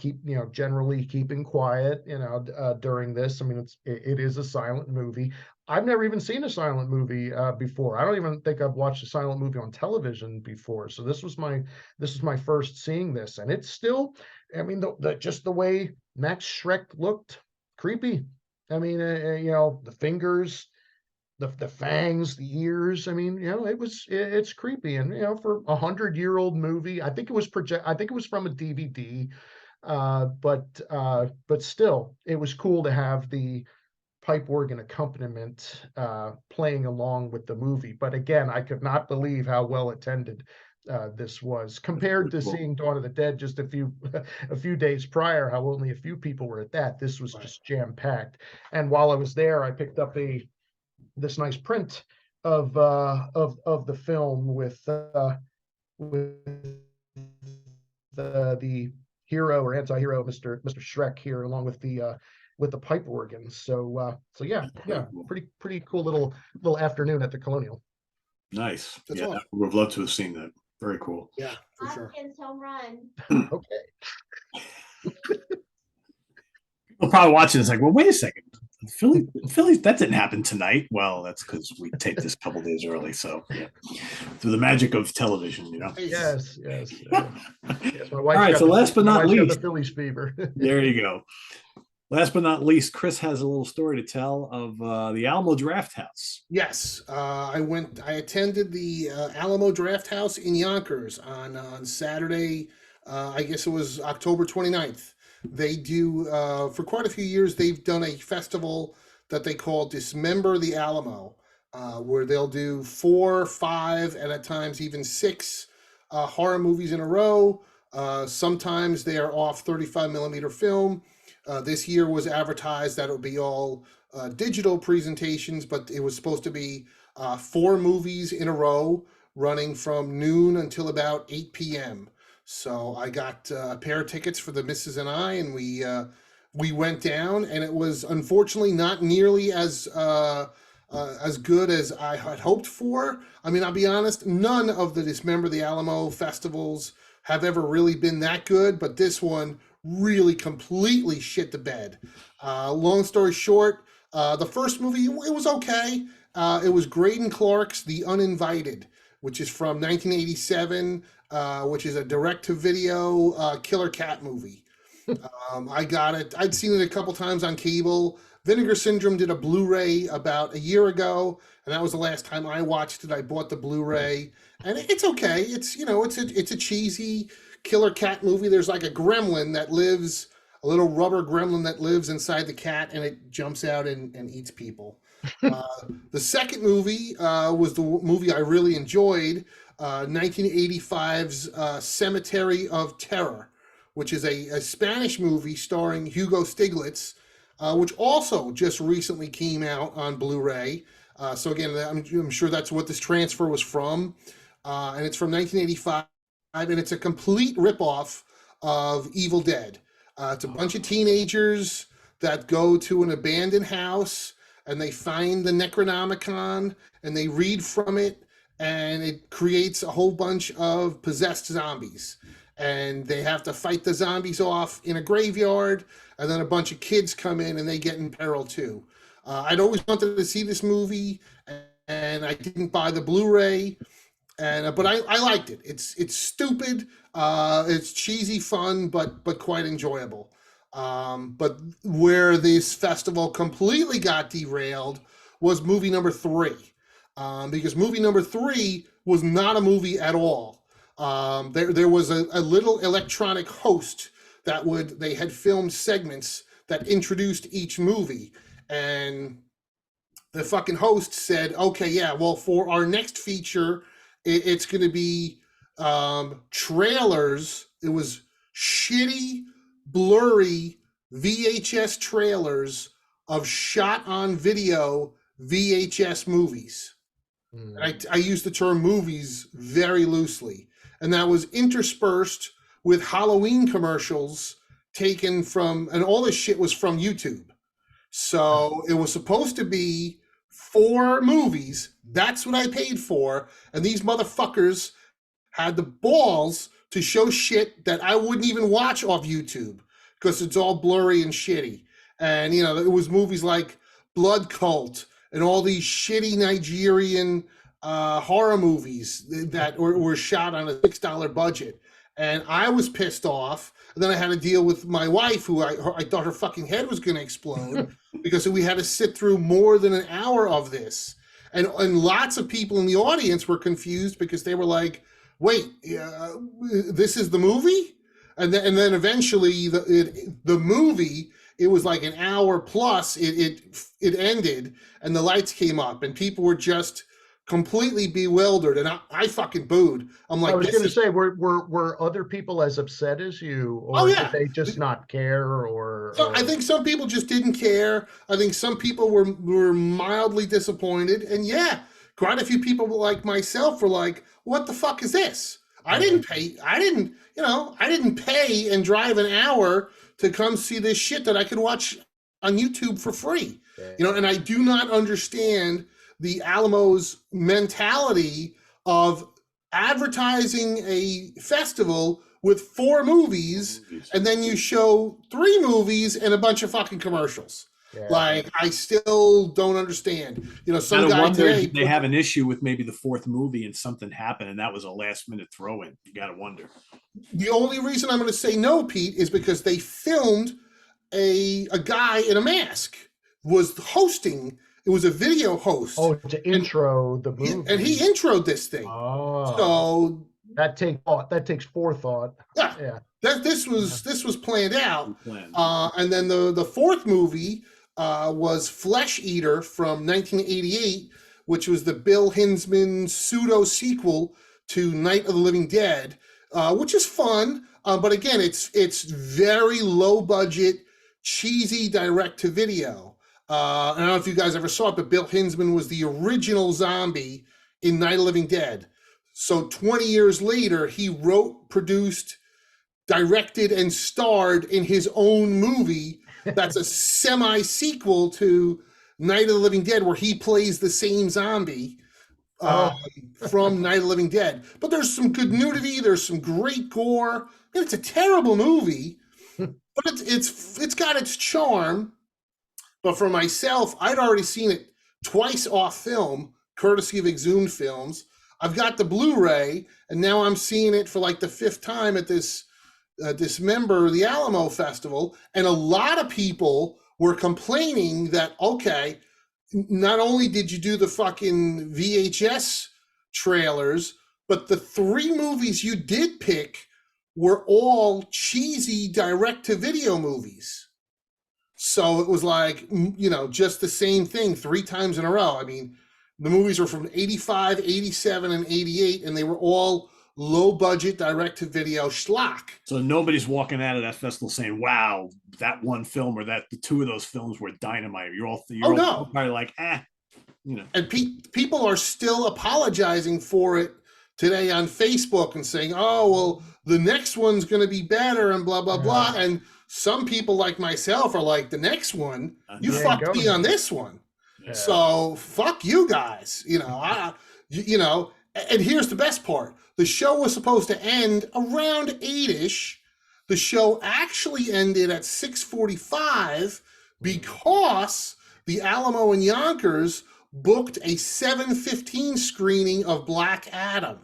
generally keeping quiet, during this. I mean, it is a silent movie. I've never even seen a silent movie before. I don't even think I've watched a silent movie on television before. So this was my first seeing this, and it's still, I mean, just the way Max Schreck looked, creepy. I mean, the fingers, the fangs, the ears. I mean, it's creepy, and for a 100-year-old movie, I think it was from a DVD. But still, it was cool to have the pipe organ accompaniment playing along with the movie. But again, I could not believe how well attended this was, compared to seeing Dawn of the Dead just a few days prior, how only a few people were at that. This was just jam-packed. And while I was there, I picked up this nice print of the film with the hero or anti-hero, Mr. Schreck, here, along with the pipe organ. So yeah, pretty cool little afternoon at the Colonial. Nice. That's yeah, awesome. we've loved to have seen that. Very cool. Yeah, for sure. Hopkins home run. Okay. They'll probably watch it. It's like, well, wait a second. Philly, that didn't happen tonight. Well, that's because we taped this a couple days early. So, yeah, through the magic of television, Yes. Yes, my All wife's right. got So, last but not least, the Phillies fever. there you go. Last but not least, Chris has a little story to tell of the Alamo Drafthouse. Yes, I attended the Alamo Drafthouse in Yonkers on Saturday. I guess it was October 29th. They do for quite a few years. They've done a festival that they call Dismember the Alamo, where they'll do 4, 5, and at times even 6 horror movies in a row. Sometimes they are off 35 millimeter film. This year was advertised that it would be all digital presentations, but it was supposed to be 4 movies in a row running from noon until about 8 p.m. So I got a pair of tickets for the missus and I, and we went down, and it was unfortunately not nearly as good as I had hoped for. I mean, I'll be honest, none of the Dismember the Alamo festivals have ever really been that good, but this one really completely shit the bed. Long story short, the first movie, it was okay. It was Graydon Clark's The Uninvited, which is from 1987, which is a direct-to-video killer cat movie. I got it. I'd seen it a couple times on cable. Vinegar Syndrome did a Blu-ray about a year ago, and that was the last time I watched it. I bought the Blu-ray, and it's okay. It's it's a cheesy killer cat movie. There's like a gremlin that lives, a little rubber gremlin that lives inside the cat, and it jumps out and eats people. The second movie was the movie I really enjoyed, 1985's Cemetery of Terror, which is a Spanish movie starring Hugo Stiglitz, which also just recently came out on Blu-ray. So again, I'm sure that's what this transfer was from, and it's from 1985. And it's a complete ripoff of Evil Dead. It's a bunch of teenagers that go to an abandoned house and they find the Necronomicon and they read from it, and it creates a whole bunch of possessed zombies. And they have to fight the zombies off in a graveyard, and then a bunch of kids come in and they get in peril too. I'd always wanted to see this movie, and I didn't buy the Blu-ray. But I liked it. It's stupid. It's cheesy fun, but quite enjoyable. But where this festival completely got derailed was movie number 3, because movie number 3 was not a movie at all. There was a little electronic host they had filmed segments that introduced each movie, and the fucking host said, "Okay, yeah, well, for our next feature, it's going to be trailers." It was shitty, blurry VHS trailers of shot on video VHS movies. And I use the term movies very loosely. And that was interspersed with Halloween commercials taken from, and all this shit was from YouTube. So it was supposed to be 4 movies. That's what I paid for. And these motherfuckers had the balls to show shit that I wouldn't even watch off YouTube because it's all blurry and shitty. And, it was movies like Blood Cult and all these shitty Nigerian horror movies that were shot on a $6 budget. And I was pissed off. And then I had to deal with my wife, who I thought her fucking head was going to explode because we had to sit through more than an hour of this. And lots of people in the audience were confused because they were like, wait, this is the movie? And then eventually the movie, it was like an hour plus, it ended and the lights came up and people were just completely bewildered, and I fucking booed. I'm like, I was going to say, were other people as upset as you, or did they just not care? Or I think some people just didn't care. I think some people were mildly disappointed, and yeah, quite a few people like myself were like, "What the fuck is this? I didn't pay. I didn't pay and drive an hour to come see this shit that I could watch on YouTube for free." Yeah. And I do not understand the Alamo's mentality of advertising a festival with 4 movies, and then you show 3 movies and a bunch of fucking commercials. Yeah. Like, I still don't understand. You know, some guy today, they have an issue with maybe the 4th movie and something happened, and that was a last-minute throw-in. You got to wonder. The only reason I'm going to say no, Pete, is because they filmed a guy in a mask was hosting. It was a video host. Oh, to intro the movie. And he introed this thing. Oh. So that takes forethought. Yeah. This was planned out. And then the 4th movie was Flesh Eater from 1988, which was the Bill Hinsman pseudo sequel to Night of the Living Dead, which is fun. But again, it's very low budget, cheesy direct to video. I don't know if you guys ever saw it, but Bill Hinsman was the original zombie in Night of the Living Dead. So 20 years later, he wrote, produced, directed, and starred in his own movie that's a semi-sequel to Night of the Living Dead, where he plays the same zombie from Night of the Living Dead. But there's some good nudity, there's some great gore. And it's a terrible movie, but it's got its charm. But for myself, I'd already seen it twice off film, courtesy of Exhumed Films. I've got the Blu-ray, and now I'm seeing it for like the 5th time at this Dismember the Alamo Festival, and a lot of people were complaining that, okay, not only did you do the fucking VHS trailers, but the 3 movies you did pick were all cheesy direct-to-video movies. So it was like, you know, just the same thing 3 times in a row. I mean, the movies were from 85, 87, and 88, and they were all low-budget direct-to-video schlock. So nobody's walking out of that festival saying, wow, that one film or that the 2 of those films were dynamite. You're all probably like, you know. And people are still apologizing for it today on Facebook and saying, oh, well, the next one's going to be better and blah, blah, blah. And some people like myself are like, the next one, you fucked me on this one. Yeah. So fuck you guys. You know, you know, and here's the best part. The show was supposed to end around 8-ish. The show actually ended at 6:45 because the Alamo in Yonkers booked a 7:15 screening of Black Adam.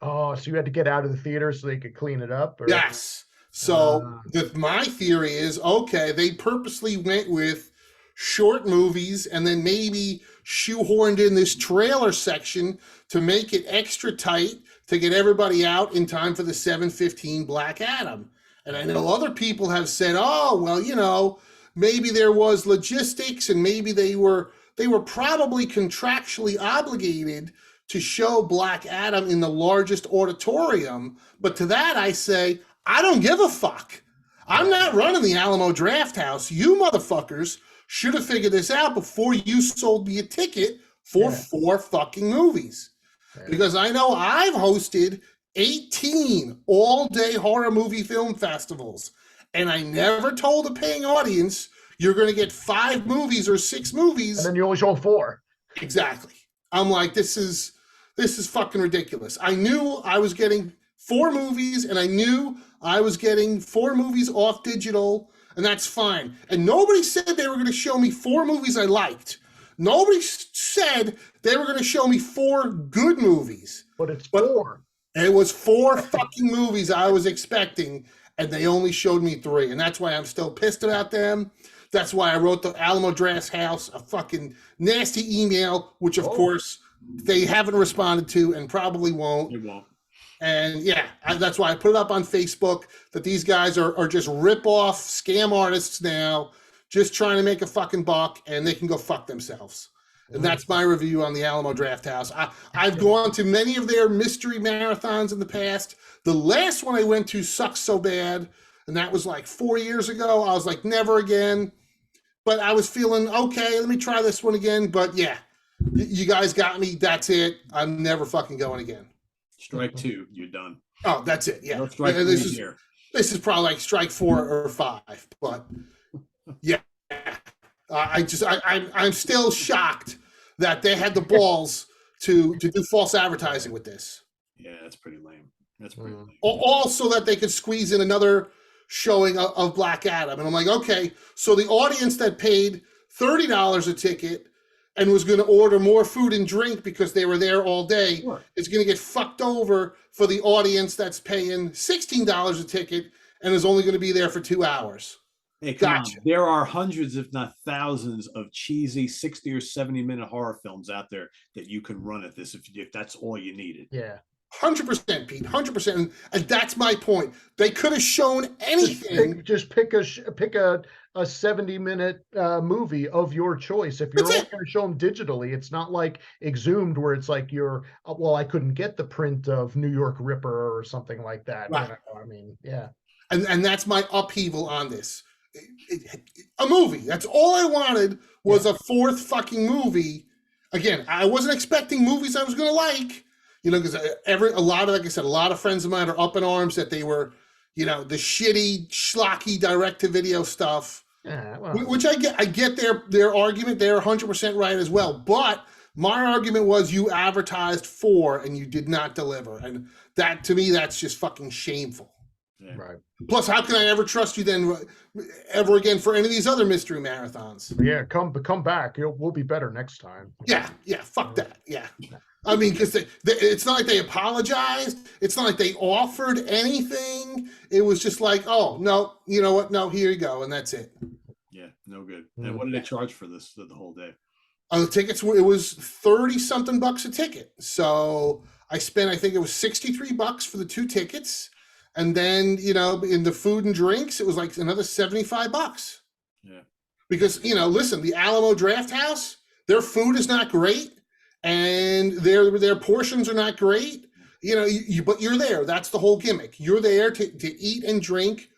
Oh, so you had to get out of the theater so they could clean it up? Or? Yes. So my theory is, okay, they purposely went with short movies and then maybe shoehorned in this trailer section to make it extra tight to get everybody out in time for the 7:15 Black Adam. And I know other people have said, oh, well, you know, maybe there was logistics and maybe they were probably contractually obligated to show Black Adam in the largest auditorium. But to that I say, I don't give a fuck. I'm not running the Alamo Drafthouse. You motherfuckers should have figured this out before you sold me a ticket for 4 fucking movies. Because I know I've hosted 18 all-day horror movie film festivals, and I never told a paying audience you're going to get 5 movies or 6 movies. And then you only show 4. Exactly. I'm like, this is fucking ridiculous. I knew I was getting 4 movies, and I knew I was getting 4 movies off digital, and that's fine. And nobody said they were going to show me 4 movies I liked. Nobody said they were going to show me 4 good movies. But it's 4. It was 4 fucking movies I was expecting, and they only showed me 3. And that's why I'm still pissed about them. That's why I wrote the Alamo Drafthouse a fucking nasty email, which, of course, they haven't responded to and probably won't. They won't. And, yeah, that's why I put it up on Facebook that these guys are just rip-off scam artists now, just trying to make a fucking buck, and they can go fuck themselves. And that's my review on the Alamo Drafthouse. I've gone to many of their mystery marathons in the past. The last one I went to sucked so bad, and that was like 4 years ago. I was like, never again. But I was feeling, okay, let me try this one again. But yeah, you guys got me. That's it. I'm never fucking going again. Strike 2, you're done. Oh, that's it. Yeah. No strike this is probably like strike 4 or 5. But yeah. I'm still shocked that they had the balls to do false advertising with this. Yeah, that's pretty lame. That's pretty lame. All so that they could squeeze in another showing of Black Adam. And I'm like, okay, so the audience that paid $30 a ticket and was going to order more food and drink because they were there all day is going to get fucked over for the audience that's paying $16 a ticket and is only going to be there for 2 hours. Hey, come on. There are hundreds, if not thousands, of cheesy 60 or 70-minute horror films out there that you can run at this if that's all you needed. Yeah. 100%, Pete. 100%, and that's my point. They could have shown anything. Just pick a 70-minute movie of your choice. If you're all going to show them digitally, it's not like Exhumed, where it's like I couldn't get the print of New York Ripper or something like that. Right. You know? I mean, yeah. And that's my upheaval on this. A movie. That's all I wanted was a fourth fucking movie. Again, I wasn't expecting movies I was going to like. Because a lot of friends of mine are up in arms that they were, the shitty, schlocky direct-to-video stuff. Yeah, well. Which I get their argument. They're 100% right as well. But my argument was you advertised for and you did not deliver, and that to me that's just fucking shameful. Yeah. Right. Plus, how can I ever trust you then ever again for any of these other mystery marathons? Yeah, come back. We'll be better next time. Yeah, fuck that. Yeah. I mean, because it's not like they apologized. It's not like they offered anything. It was just like, oh, no, you know what? No, here you go. And that's it. Yeah, no good. And what did they charge for this the whole day? The tickets it was 30-something bucks a ticket. So I spent, I think it was $63 for the 2 tickets. And then, in the food and drinks, it was like another $75. Yeah. Because, listen, the Alamo Drafthouse, their food is not great. And their portions are not great, but you're there. That's the whole gimmick. You're there to eat and drink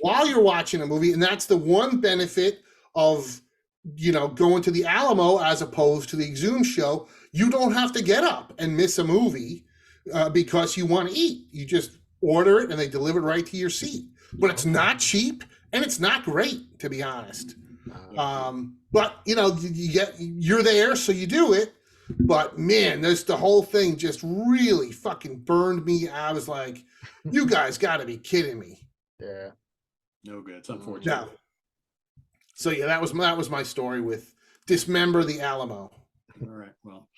while you're watching a movie, and that's the one benefit of going to the Alamo as opposed to the Exhumed show. You don't have to get up and miss a movie because you want to eat. You just order it and they deliver it right to your seat. But it's not cheap and it's not great, to be honest. But you're there, so you do it. But man, the whole thing just really fucking burned me. I was like, you guys got to be kidding me. Yeah. No good. It's unfortunate. No. So yeah, that was my story with Dismember the Alamo. All right. Well.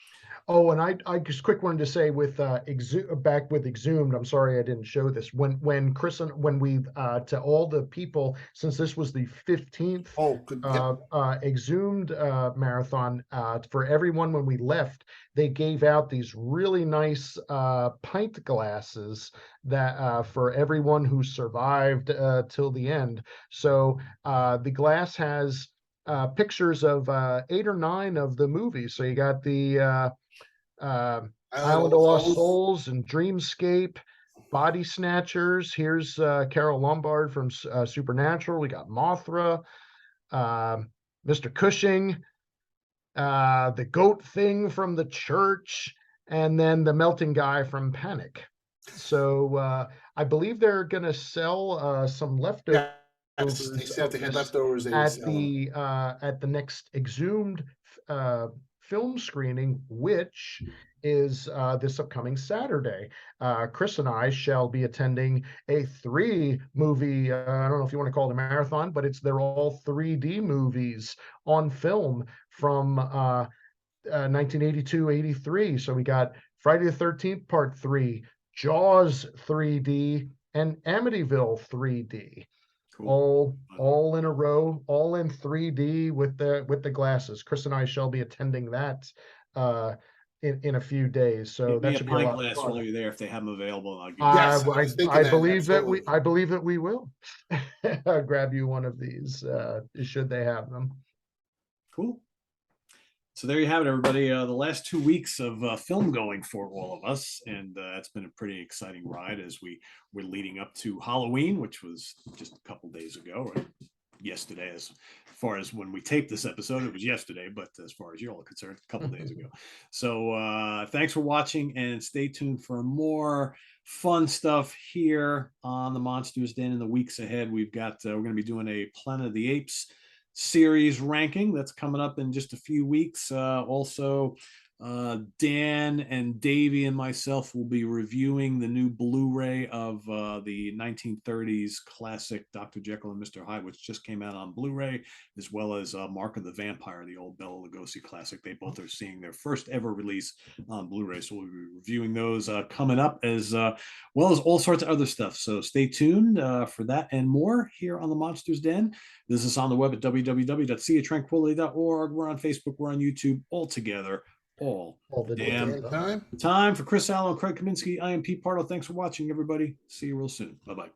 Oh, and I just quick wanted to say with back with Exhumed, I'm sorry I didn't show this. When Chris and when we to all the people, since this was the 15th Exhumed marathon, for everyone when we left, they gave out these really nice pint glasses that for everyone who survived till the end. So the glass has pictures of 8 or 9 of the movies. So you got the Island of Lost Souls and Dreamscape, Body Snatchers. Here's Carol Lombard from Supernatural. We got Mothra, Mr. Cushing, the goat thing from The Church, and then the melting guy from Panic. So I believe they're going to sell some leftovers. They said they had leftovers at the next Exhumed film screening, which is this upcoming Saturday. Chris and I shall be attending a 3-movie, I don't know if you want to call it a marathon, but they're all 3D movies on film from 1982-83. So we got Friday the 13th Part 3, Jaws 3D, and Amityville 3D. Cool. All in a row, all in 3D with the glasses. Chris and I shall be attending that in a few days. So that should be a lot of fun. While you're there, if they have them available. I believe that we will grab you one of these should they have them. Cool. So there you have it, everybody. The last 2 weeks of film going for all of us, and it's been a pretty exciting ride as we're leading up to Halloween, which was just a couple days ago, or yesterday. As far as when we taped this episode, it was yesterday, but as far as you're all concerned, a couple days ago. So thanks for watching, and stay tuned for more fun stuff here on the Monsters Den in the weeks ahead. We're going to be doing a Planet of the Apes series ranking that's coming up in just a few weeks. Also Dan and Davey and myself will be reviewing the new Blu-ray of the 1930s classic Dr. Jekyll and Mr. Hyde, which just came out on Blu-ray, as well as Mark of the Vampire, the old Bela Lugosi classic. They both are seeing their first ever release on Blu-ray, so we'll be reviewing those coming up, as well as all sorts of other stuff. So stay tuned for that and more here on the Monsters Den. This is on the web at www.seatranquility.org. We're on Facebook, we're on YouTube, all together. All the damn time. For Chris Allen, Craig Kaminski, I am Pete Pardo. Thanks for watching, everybody. See you real soon. Bye-bye.